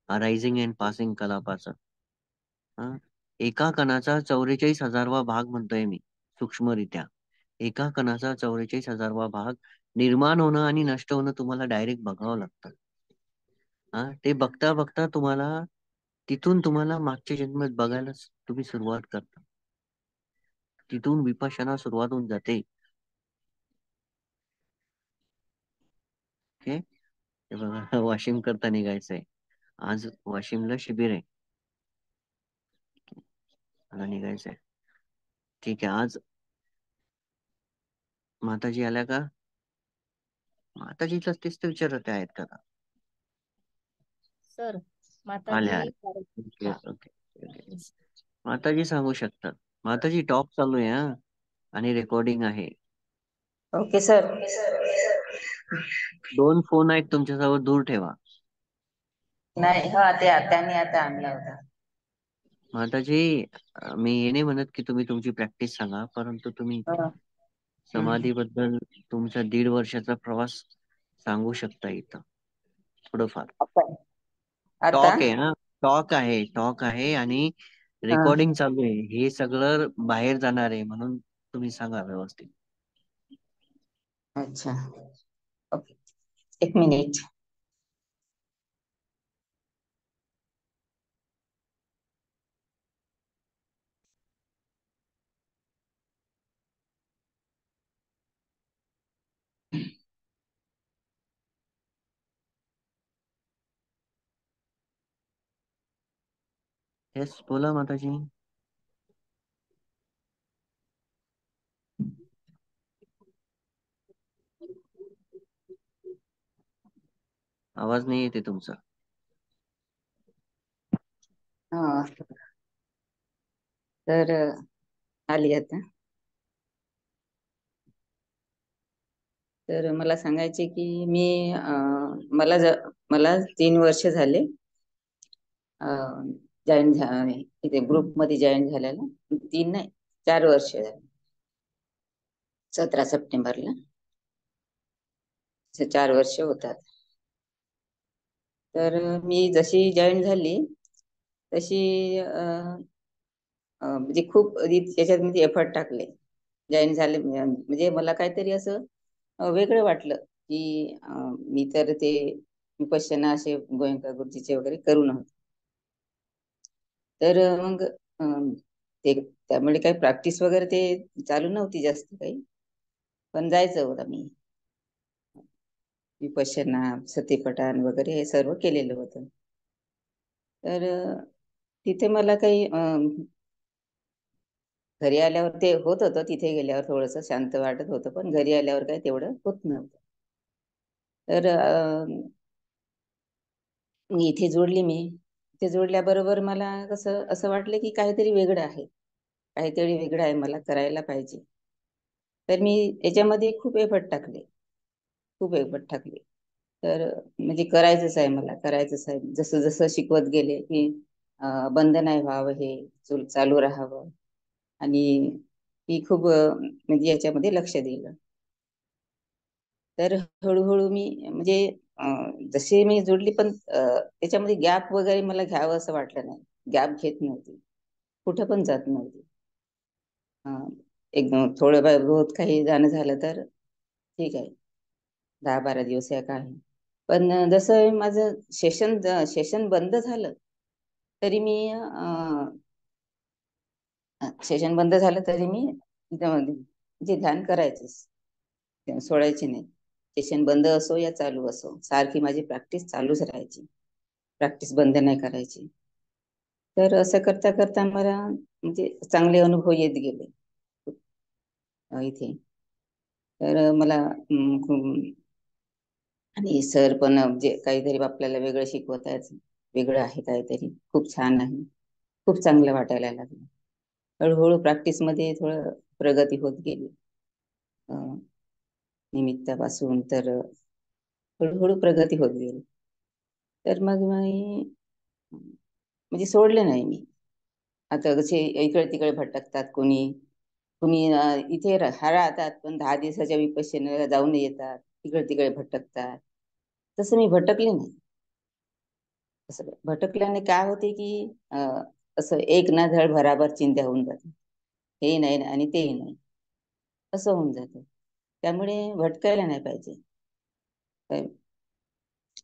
रायझिंग अँड पासिंग कलापाचं. हा, एका कणाचा 44,000वा भाग म्हणतोय मी, सूक्ष्मरित्या एका कणाचा 44,000वा भाग निर्माण होणं आणि नष्ट होणं तुम्हाला डायरेक्ट बघावं लागतं. हा, ते बघता बघता तुम्हाला, तिथून तुम्हाला मागच्या जन्मात बघायला तुम्ही सुरुवात करता. तिथून विपश्यना सुरुवात होऊन जाते. ओके? हे बघा वाशिम करता निघायचंय. आज वाशिमला शिबिर आहे. मला निघायचंय. ठीक आहे. आज माताजी आल्या का? माताजीच तेच तर विचारत आहेत का? सर, आल्या माताजी आल्या. हा. Okay okay okay. माताजी सांगू शकतात. माताजी टॉक चालू आहे हा, आणि रेकॉर्डिंग आहे. Okay sir. दोन फोन आहेत तुमच्याजवळ, दूर ठेवा. नाही, हा ते त्यांनी आता आणला होता. माताजी, मी हे नाही म्हणत की तुम्ही तुमची प्रॅक्टिस सांगा, परंतु तुम्ही हा. हम्म. समाधीबद्दल तुमचा 1.5 वर्षाचा प्रवास सांगू शकता इथं, थोडंफार. आपण आता टॉक आहे ना, टॉक आहे आणि हा. रेकॉर्डिंग चालू आहे. हे सगळं बाहेर जाणार आहे, म्हणून तुम्ही सांगा व्यवस्थित. अच्छा. ओके. एक मिनिट. येस, बोला माताजी. आवाज नाही येते तुमचा. हा. तर आली आता. तर मला सांगायचे की मी मला 3 वर्ष झाले जॉईन झाले इथे ग्रुपमध्ये जॉईन झाल्याला. 3 नाही, 4 वर्ष झाले. 17 सप्टेंबरला 4 वर्ष होतात. तर मी जशी जॉईन झाली तशी म्हणजे खूप त्याच्यात एफर्ट टाकले. जॉईन झाले म्हणजे मला काहीतरी असं वेगळं वाटलं की मी तर ते विपश्यना असे गोयंका गुरुजीचे वगैरे करून आहोत. तर मग ते त्यामुळे काही प्रॅक्टिस वगैरे ते चालू नव्हती जास्त काही, पण जायचं होतं मी. विपश्यना, सतीपठाण वगैरे हे सर्व केलेलं होतं. तर तिथे मला काही घरी आल्यावर ते होत होतं. तिथे गेल्यावर थोडस शांत वाटत होतं, पण घरी आल्यावर काही तेवढं होत नव्हतं. तर मी इथे जोडल्याबरोबर मला कसं असं वाटलं की काहीतरी वेगळं आहे, काहीतरी वेगळं आहे, मला करायला पाहिजे. तर मी याच्यामध्ये खूप एफर्ट टाकले. तर म्हणजे करायचंच आहे, मला करायचंच आहे. जसं जसं शिकवत गेले की बंद नाही व्हावं, हे चालू राहावं. आणि मी खूप म्हणजे याच्यामध्ये लक्ष दिलं. तर हळूहळू मी म्हणजे जशी मी जोडली, पण त्याच्यामध्ये गॅप वगैरे मला घ्यावं असं वाटलं नाही. गॅप घेत नव्हती, कुठं पण जात नव्हती. एकदम थोडं बहुत काही जाणं झालं तर ठीक आहे, 10-12 दिवस या काय. पण जसं माझं सेशन बंद झालं तरी मी सेशन बंद झालं तरी मी जे ध्यान करायचेच, सोडायचे नाही. सेशन बंद असो या चालू असो, सारखी माझी प्रॅक्टिस चालूच राहायची, प्रॅक्टिस बंद नाही करायची. तर असं करता करता मला म्हणजे चांगले अनुभव येत गेले इथे. तर मला आणि सर पण म्हणजे काहीतरी आपल्याला वेगळं शिकवत आहेत, वेगळं आहे काहीतरी, खूप छान आहे, खूप चांगलं वाटायला लागलं. हळूहळू प्रॅक्टिस मध्ये थोडं प्रगती होत गेली. निमित्तापासून तर हळूहळू प्रगती होत गेली. तर मग मी म्हणजे सोडले नाही मी. आता कसे इकडे तिकडे भटकतात कोणी कुणी इथे राहतात, पण 10 दिवसाच्या विपश्यनेला जाऊन येतात, तिकडे तिकडे भटकतात. तसं मी भटकले नाही. तसं भटकल्याने काय होते की असं एक ना धड भराभर चिंध्या होऊन जाते. हे नाही आणि ते नाही, असं होऊन जातं. त्यामुळे भटकायला नाही पाहिजे. तर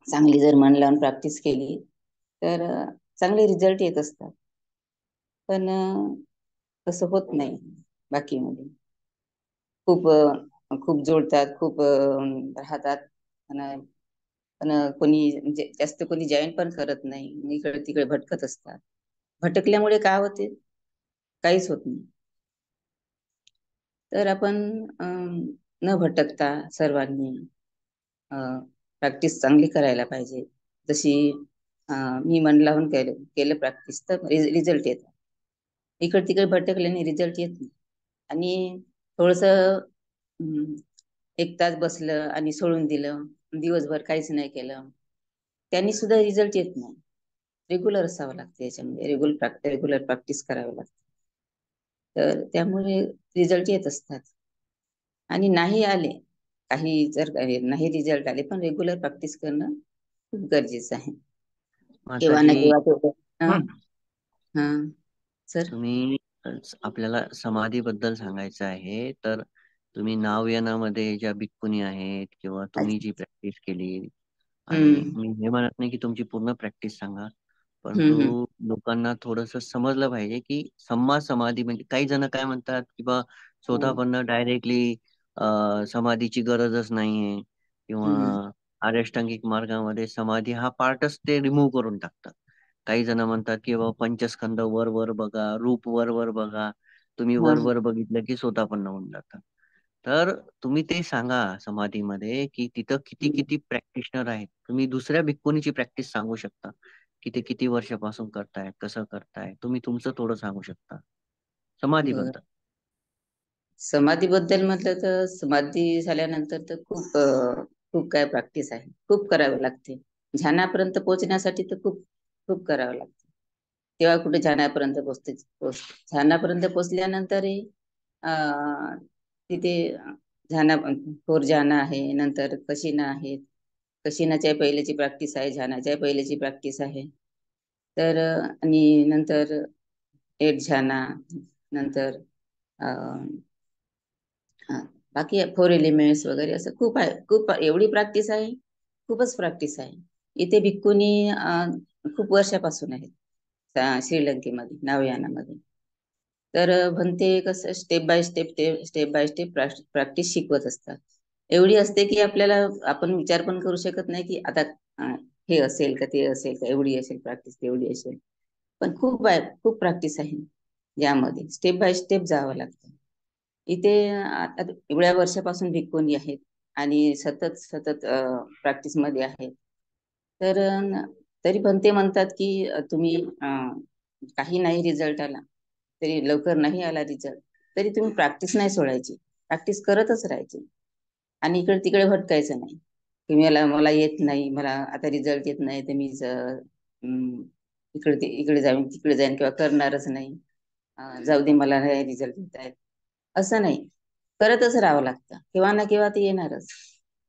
चांगली जर मन लावून प्रॅक्टिस केली तर चांगले रिझल्ट येत असतात. पण तसं होत नाही बाकीमध्ये. खूप जोडतात, खूप राहतात, पण पण कोणी म्हणजे जास्त कोणी जॉईन पण करत नाही, इकडे तिकडे भटकत असतात. भटकल्यामुळे काय होते, काहीच होत नाही. तर आपण न भटकता सर्वांनी प्रॅक्टिस चांगली करायला पाहिजे. जशी मी मन लावून केलं केलं प्रॅक्टिस तर रिझल्ट येतो. इकड तिकडे भटकल्याने रिझल्ट येत नाही. आणि थोडस 1 तास बसलं आणि सोडून दिलं, दिवसभर काहीच नाही केलं, त्यांनी सुद्धा रिझल्ट येत नाही. रेग्युलर असावं लागतं याच्यामध्ये, रेग्युलर प्रॅक्टिस करावी लागते. तर त्यामुळे रिझल्ट येत असतात. आणि नाही आले, काही जर नाही रिझल्ट आले, पण रेग्युलर प्रॅक्टिस करणं खूप गरजेचं आहे. केव्हा ना माताजी, केव्हा तेवढं. हा सर. तुम्ही आपल्याला समाधीबद्दल सांगायचं आहे, तर तुम्ही नावयानामध्ये ज्या भिक्खुनी आहेत किंवा तुम्ही अच्छा. जी प्रॅक्टिस केली, आणि हम्म. मी हे म्हणत नाही की तुमची पूर्ण प्रॅक्टिस सांगा, परंतु हम्म. लोकांना थोडंसं समजलं पाहिजे की सम्मा समाधी म्हणजे, काही जण काय म्हणतात की बा हम्म. स्वतःपण डायरेक्टली समाधीची गरजच नाहीये, हम्म. किंवा अष्टांगिक मार्गामध्ये समाधी हा पार्टच ते रिमूव्ह करून टाकतात. काही जण म्हणतात की बाबा पंचस्कंद वर वर बघा, रूप वर वर बघा, तुम्ही हा. वर वर बघितलं की स्वतःपन्न होऊन जातं. तर तुम्ही ते सांगा समाधीमध्ये की तिथं किती हम्म. किती प्रॅक्टिशनर आहेत. तुम्ही दुसऱ्या भिक्खूनीची प्रॅक्टिस सांगू शकता की ते किती वर्षापासून करतायत, कसं करताय, तुम्ही तुमचं थोडं सांगू शकता बर. समाधीबद्दल. समाधीबद्दल म्हटलं तर समाधी झाल्यानंतर तर खूप काय प्रॅक्टिस आहे, खूप करावी लागते. ध्यानापर्यंत पोहोचण्यासाठी तर खूप खूप करावं लागतं. तेव्हा कुठे ध्यानापर्यंत ध्यानापर्यंत पोहोचल्यानंतरही अं, तिथे ध्याना थोर ध्यान आहे, नंतर कशिना आहेत. कशिनाच्या पहिल्याची प्रॅक्टिस आहे, ध्यानाच्या पहिल्याची प्रॅक्टिस आहे. तर आणि नंतर एट ध्याना, नंतर हा. बाकी 4 एलिमेंट्स वगैरे असं खूप आहे, खूप एवढी प्रॅक्टिस आहे, खूपच प्रॅक्टिस आहे. इथे भिक्खुनी खूप वर्षापासून आहेत श्रीलंकेमध्ये नावयानामध्ये. तर म्हणते कसं step by step step by step practice शिकवत असतात. एवढी असते की आपल्याला आपण विचार पण करू शकत नाही की आता हे असेल का ते असेल का, एवढी असेल प्रॅक्टिस तेवढी असेल. पण खूप आहे, खूप प्रॅक्टिस आहे यामध्ये, स्टेप बाय स्टेप जावं लागतं. इथे आता एवढ्या वर्षापासून भिक्खुनी आहेत आणि सतत सतत प्रॅक्टिस मध्ये आहेत. तर तरी पण ते म्हणतात की तुम्ही काही नाही रिझल्ट आला, तरी लवकर नाही आला रिझल्ट, तरी तुम्ही प्रॅक्टिस नाही सोडायची, प्रॅक्टिस करतच राहायची. आणि इकडे तिकडे भटकायचं नाही की मला मला येत नाही, मला आता रिझल्ट येत नाही, तर मी इकडे जाईन तिकडे जाईन किंवा करणारच नाही. जाऊ दे, मला नाही रिझल्ट येत आहे, असं नाही. करतच राहावं लागतं, केव्हा ना केव्हा ते येणारच.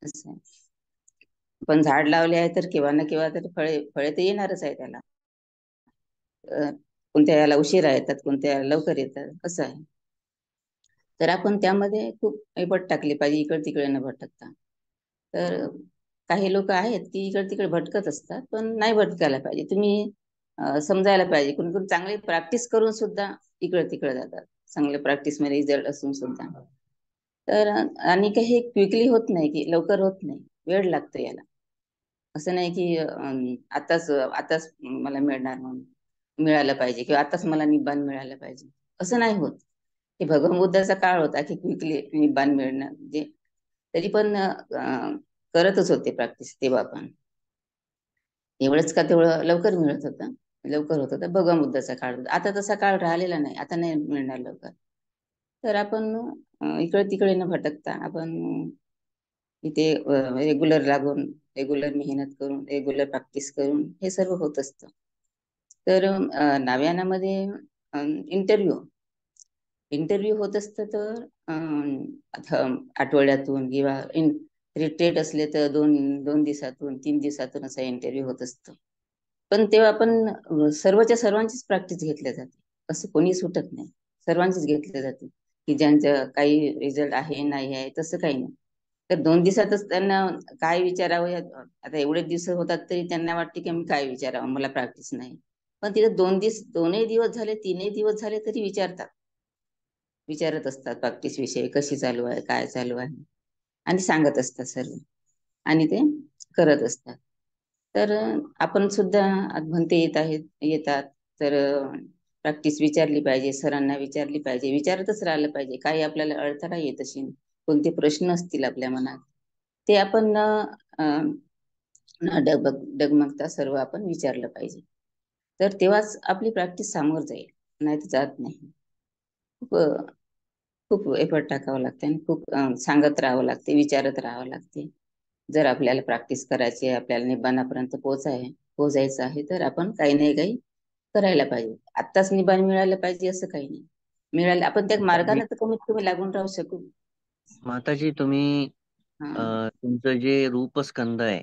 असं आहे. पण झाड लावले आहे तर केव्हा ना केव्हा तर फळे फळे तर येणारच आहे त्याला. कोणत्या याला उशिरा येतात, कोणत्या याला लवकर येतात, असं आहे. तर आपण त्यामध्ये खूप एफर्ट टाकले पाहिजे, इकडे तिकडे न भटकता. तर काही लोक आहेत की इकडे तिकडे भटकत असतात, पण नाही भटकायला पाहिजे. तुम्ही समजायला पाहिजे, कोणी कोणी चांगली प्रॅक्टिस करून सुद्धा इकडे तिकडे जातात, चांगल्या प्रॅक्टिस मध्ये रिझल्ट असून सुद्धा. तर आणि काही हे क्विकली होत नाही, की लवकर होत नाही, वेळ लागतो याला. असं नाही की आताच आताच मला मिळणार म्हणून मिळालं पाहिजे किंवा आताच मला निब्बाण मिळालं पाहिजे, असं नाही होत. हे भगवान बुद्धाचा काळ होता की क्विकली निब्बाण मिळणं म्हणजे, तरी पण करतच होते प्रॅक्टिस तेव्हा पण. एवढंच का तेवढं लवकर मिळत होतं, लवकर होत होतं. भगवान बुद्धाचा काळ होता, आता तसा काळ राहिलेला नाही, आता नाही मिळणार लवकर. तर आपण इकडे तिकडे न भटकता आपण इथे रेग्युलर लागून, रेग्युलर मेहनत करून, रेग्युलर प्रॅक्टिस करून हे सर्व होत असतं. तर नाव्यानामध्ये इंटरव्ह्यू इंटरव्ह्यू होत असतं. तर आता आठवड्यातून किंवा रिट्रेट असले तर दोन दोन दिवसातून, 3 दिवसातून असा इंटरव्ह्यू होत असतो. पण तेव्हा आपण सर्वच्या सर्वांचीच प्रॅक्टिस घेतल्या जाते, असं कोणी सुटत नाही. सर्वांचीच घेतल्या जाते, की ज्यांचं काही रिझल्ट आहे नाही आहे तसं काही नाही. तर 2 दिवसातच त्यांना काय विचारावं आता एवढे दिवस होतात तरी त्यांना वाटते की मी काय विचारावं, मला प्रॅक्टिस नाही. पण तिथे 2 दिवस, 2ही दिवस झाले, 3ही दिवस झाले तरी विचारत असतात प्रॅक्टिस विषयी, कशी चालू आहे, काय चालू आहे, आणि सांगत असतात सर्व, आणि ते करत असतात. तर आपण सुद्धा म्हणते येतात. तर प्रॅक्टिस विचारली पाहिजे, सरांना विचारली पाहिजे, विचारतच राहिलं पाहिजे. काही आपल्याला अडथळा येत असेल, कोणते प्रश्न असतील आपल्या मनात, ते आपण न डगमगता सर्व आपण विचारलं पाहिजे. तर तेव्हाच आपली प्रॅक्टिस समोर जाईल, नाही तर जात नाही. खूप खूप एफर्ट टाकावं लागते आणि खूप सांगत राहावं लागते, विचारत राहावं लागते. जर आपल्याला प्रॅक्टिस करायची आहे, आपल्याला निब्बाणापर्यंत पोहोचायचं आहे, तर आपण काही नाही काही करायला पाहिजे. आत्ताच निबाण मिळालं पाहिजे असं काही नाही. मिळालं आपण त्या माताजी मार्गाने तर कमीत कमी लागून राहू शकू. माताजी तुम्ही हा. तुमचं जे रूपस्कंद आहे,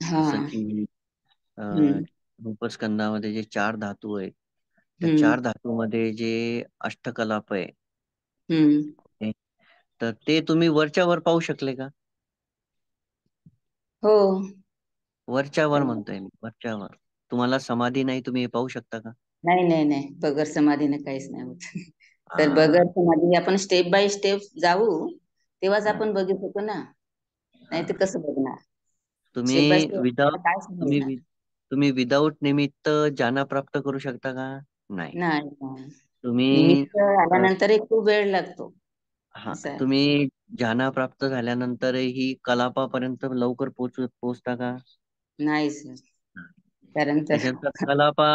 हा. जसं की अ, हम्म. रूपस्कंदामध्ये जे चार धातू आहेत, त्या हम्म. चार धातूमध्ये जे अष्टकलाप आहे, हम्म. ते- तर ते तुम्ही वरच्या वर पाहू शकले का? हो. वरच्या वर तर म्हणतोय मी, वरच्या वर. तुम्हाला समाधी नाही, तुम्ही हे पाहू शकता का? नाही नाही नाही, बगर समाधीने काहीच नाही होत. तर हा, बगर समाधी आपण स्टेप बाय स्टेप जाऊ, तेव्हाच हा. आपण बघू शकतो ना. नाही तर हा. कसं बघणार? स्टेप बाय तुम्ही स्टेप विदाउट काय तुम्ही समजणार? तुम्ही विदाउट निमित्त ज्ञान प्राप्त करू शकता का? नाही. नाही नाही. तुम्ही निमित्त आल्यानंतरही खूप वेळ लागतो. हा, असं आहे. तुम्ही ज्ञान प्राप्त झाल्यानंतरही कलापापर्यंत लवकर पोहोचता का? नाही सर. कारण तर त्याच्यानंतर कलापा,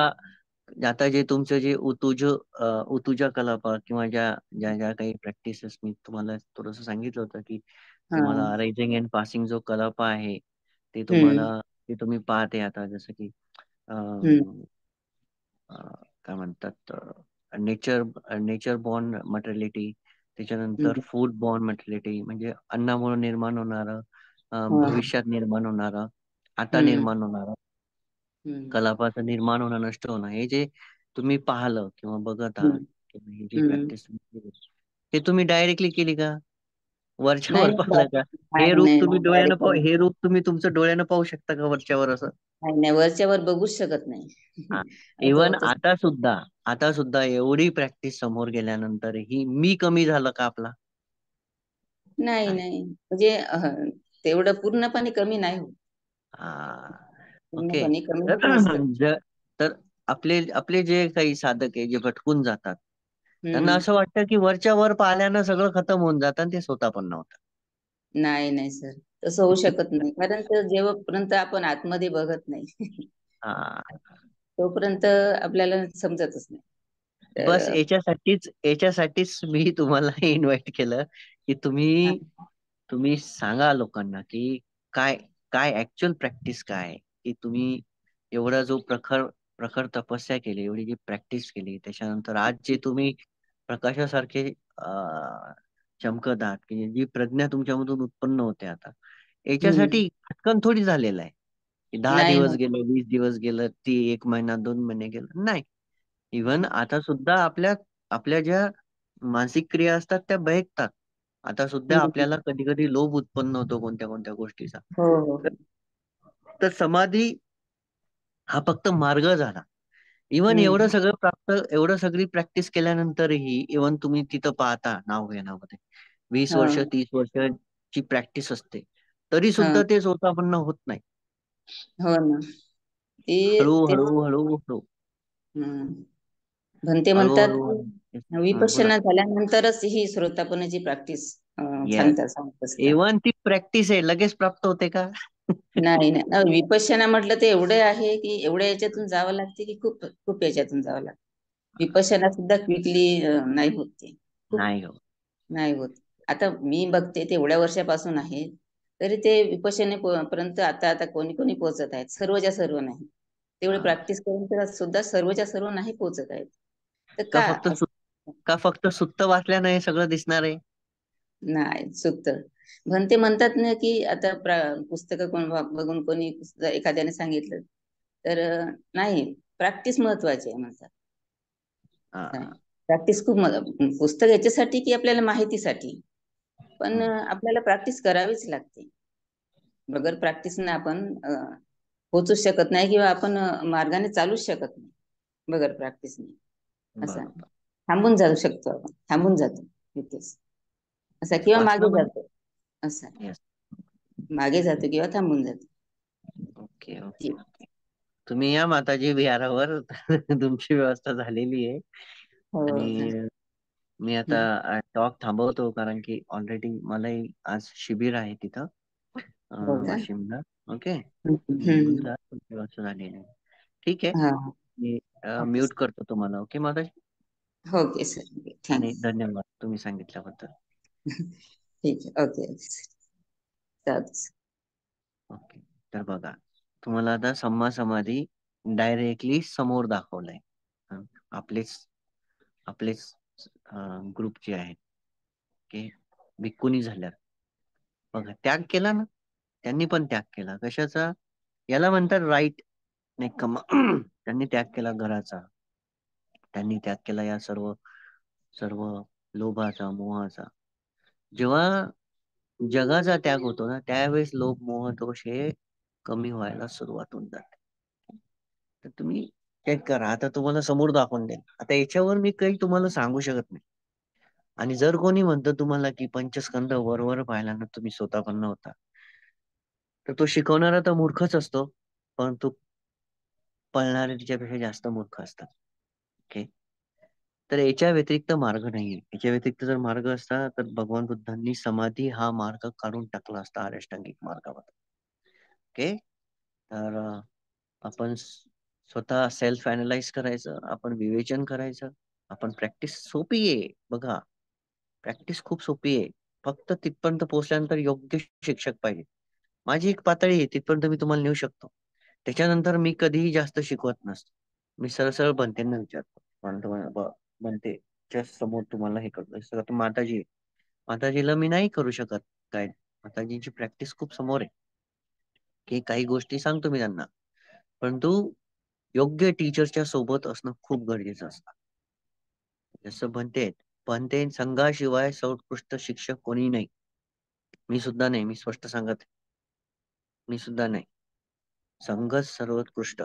आता जे तुमचं जे उतुजा कलापा किंवा ज्या ज्या ज्या काही प्रॅक्टिसेस मी तुम्हाला थोडंसं सांगितलं होतं की हा. तुम्हाला रायझिंग अँड पासिंग जो कलापा आहे, ते हम्म. ते तुम्ही पाहते आता, जसं की हम्म. अं, काय म्हणतात, नेचर नेचर बॉर्न मटेरियलिटी, त्याच्यानंतर हम्म. फूड बॉर्न मटेरियलिटी, म्हणजे अन्नामुळे निर्माण होणारं, हा. भविष्यात निर्माण होणारं, आता हम्म. निर्माण होणारं, हम्म. कलापाचं निर्माण होणं, नष्ट होणं, हे जे तुम्ही पाहिलं किंवा बघत आहात हम्म. किंवा ही जी हम्म. प्रॅक्टिस हे तुम्ही डायरेक्टली केली का? वरच्या नाही वर पाहिलं का? हे नाही रूप नाही तुम्ही नाही, डोळ्यानं डायरेक्ट पाहू हे रूप तुम्ही तुमचं डोळ्यानं पाहू शकता का वरच्यावर असं? नाही नाही, वरच्यावर बघूच शकत नाही. असं इवन होतच. आता सुद्धा एवढी प्रॅक्टिस समोर गेल्यानंतरही मी कमी झालं का आपला? नाही नाही. नाही, म्हणजे तेवढं पूर्णपणे कमी नाही होत. ओके. पूर्णपणे कमी तर होऊ शकत. तर आपले आपले जे काही साधक आहे, जे भटकून जातात, त्यांना हम्म. असं वाटतं की वरच्या वर पाहिल्यानं सगळं खतम होऊन जातं, आणि ते स्वतः पण नव्हतं. नाही नाही सर, तसं होऊ शकत नाही. कारण तर जेव्हापर्यंत आपण आतमध्ये बघत नाही हा. तोपर्यंत आपल्याला समजतच नाही. तर बस याच्यासाठीच मी तुम्हाला इन्व्हाइट केलं की तुम्ही तुम्ही सांगा लोकांना की काय काय ऍक्च्युअल प्रॅक्टिस काय आहे, की तुम्ही एवढा जो प्रखर प्रखर तपस्या केली, एवढी जी प्रॅक्टिस केली, त्याच्यानंतर आज जे तुम्ही प्रकाशासारखे चमकत आहात, की जी प्रज्ञा तुमच्यामधून उत्पन्न होते आता, हम्म. याच्यासाठी खटकन थोडी झालेलं आहे की दहा नाही दिवस नाही. गेलं, 20 दिवस गेलं, ती 1 महिना 2 महिने गेलं, नाही. इव्हन आता सुद्धा आपल्या ज्या मानसिक क्रिया असतात त्या बहकतात. आता सुद्धा हम्म. आपल्याला कधी कधी लोभ उत्पन्न होतो कोणत्या कोणत्या गोष्टीचा. हो हो. तर तर समाधी हा फक्त मार्ग झाला. इव्हन हम्म. एवढं सगळी प्रॅक्टिस केल्यानंतरही, इव्हन तुम्ही तिथं पाहता नाव घेण्यामध्ये 20 वर्ष, हा. 30 वर्षाची प्रॅक्टिस असते, तरी हा. सुद्धा ते स्वतःपन्न होत नाही. हो ना. ते तेच. हळू. हम्म. भंते म्हणतात हळूहळू. की बोला. विपश्यना झाल्यानंतरच ही श्रोतापणाची प्रॅक्टिस येस. सांगत असतात. इव्हन ती प्रॅक्टिस आहे, लगेच प्राप्त होते का? नाही नाही, विपश्यना म्हटलं ते एवढे आहे की एवढ्या याच्यातून जावं लागते की खूप खूप याच्यातून जावं लागतं. विपश्यना सुद्धा क्विकली नाही होत ते. खूप नाही हो. नाही होत. आता मी बघते ते एवढ्या वर्षापासून आहे, तरी ते विपश्यने पर्यंत आता आता कोणी कोणी पोहोचत आहेत, सर्वच्या सर्व नाही. तेवढे हा. प्रॅक्टिस करून तर सुद्धा सर्वच्या सर्व नाही पोहोचत आहेत. तर का का फक्त असं? का फक्त सुत्त वाचल्यानं हे सगळं दिसणार आहे? नाही सुक्त. म्हणते म्हणतात ना की आता पुस्तकं कोण बघून कोणी एखाद्याने सांगितलं तर नाही, प्रॅक्टिस महत्वाची आहे म्हणतात. असं आहे. हा. प्रॅक्टिस खूप पुस्तक याच्यासाठी की आपल्याला माहितीसाठी, पण हम्म. आपल्याला प्रॅक्टिस करावीच लागते. बगर प्रॅक्टिसने आपण पोचूच शकत नाही किंवा आपण मार्गाने चालूच शकत नाही बगर प्रॅक्टिसने. असं आहे. बरोबर. थांबून जाऊ शकतो आपण, थांबून जातो तिथेच. असा Yes. किंवा वाचणं मागे म्हणजे. जातो. असं आहे. येस. मागे जातो किंवा थांबून जातो. ओके. ओके. ठीक. ओके. तुम्ही या माताजी विहारावर. तुमची व्यवस्था झालेली आहे. हो आणि झालं. मी हं. आता टॉक थांबवतो, कारण की ऑलरेडी मलाही आज शिबिर आहे तिथं हो का? वाशिमला. ओके. हं, निघून हं. जा, तुमची व्यवस्था झालेली आहे. ठीक आहे. हा. मी ओके म्यूट सर. करतो तुम्हाला. ओके माताजी. Okay sir. आणि थँक्स. धन्यवाद तुम्ही सांगितल्याबद्दल. ठीक आहे. Okay okay sir. चालतं सर. ओके. तर बघा, तुम्हाला आता सम्मा समाधी डायरेक्टली समोर दाखवलंय. हं, आपलेच आपलेच ग्रुप जे आहेत, ओके, भिक्कुनी झाल्या. बघा, त्याग केला ना, त्यांनी पण त्याग केला. कशाचा? याला म्हणतात राईट. नाही कमा. त्यांनी त्याग केला घराचा. त्यांनी त्याग केला या सर्व सर्व लोभाचा, मोहाचा. जेव्हा जगाचा त्याग होतो ना, त्यावेळेस लोभ, मोह, दोष हे कमी व्हायला सुरुवात होऊन जाते. तर तुम्ही चेक करा. आता तुम्हाला समोर दाखवून देईल. आता याच्यावर मी काही तुम्हाला सांगू शकत नाही. आणि जर कोणी म्हणतं तुम्हाला की पंचस्कंद वर पाहिला ना तुम्ही स्वतःपन्न होता, तर तो शिकवणारा तर मूर्खच असतो, परंतु पळणारे तिच्यापेक्षा जास्त मूर्ख असतात. ओके. तर याच्या व्यतिरिक्त मार्ग नाहीये. याच्या व्यतिरिक्त जर मार्ग असता तर भगवान बुद्धांनी समाधी हा मार्ग काढून टाकला असता अष्टांगिक मार्गावर. ओके. तर आपण स्वतः सेल्फ अनालाइज करायचं, आपण विवेचन करायचं. आपण प्रॅक्टिस सोपी आहे बघा. प्रॅक्टिस खूप सोपी आहे. फक्त तिथपर्यंत पोहोचल्यानंतर योग्य शिक्षक पाहिजे. माझी एक पातळी आहे, तिथपर्यंत मी तुम्हाला नेऊ शकतो. त्याच्यानंतर मी कधीही जास्त शिकवत नसतो. मी सरळ-सरळ बनतेंना विचारतो. बनतेच्या समोर तुम्हाला हे करतो. जसं आता माताजी आहे. माताजीला मी नाही करू शकत गाईड. माताजींची प्रॅक्टिस खूप समोर आहे, की काही गोष्टी सांगतो मी त्यांना. परंतु योग्य टीचरच्या सोबत असणं खूप गरजेचं असतं. जसं बनते संघाशिवाय सर्वोत्कृष्ट शिक्षक कोणी नाही. मी सुद्धा नाही. मी स्पष्ट सांगत आहे. मी सुद्धा नाही. संघच सर्वोत्कृष्ट.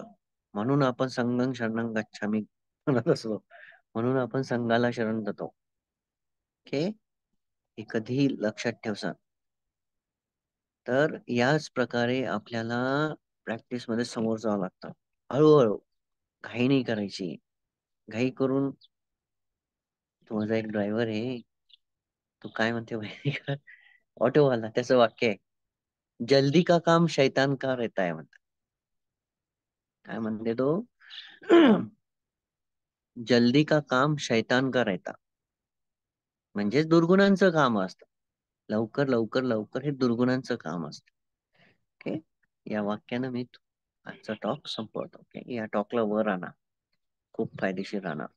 म्हणून आपण संघं शरणं गच्छामि म्हणत असतो. म्हणून आपण संघाला शरण जातो. ओके. हे कधीही लक्षात ठेवसा. तर याच प्रकारे आपल्याला प्रॅक्टिस मध्ये समोर जावं लागतं. हळूहळू. घाई नाही करायची. घाई करून, तो माझा एक ड्रायव्हर आहे. तो काय म्हणते माहिती का? ऑटोवाला त्याचं वाक्य आहे, जल्दी का काम शैतान का रहता है म्हणतात. काय म्हणते तो? जल्दी का काम शैतान का रहता. म्हणजेच दुर्गुणांचं काम असतं. लवकर लवकर लवकर हे दुर्गुणांचं काम असतं. ओके. या वाक्यानं मी आजचा टॉक संपवतो. ओके. या टॉकला वर आणा. खूप फायदेशीर राहणार.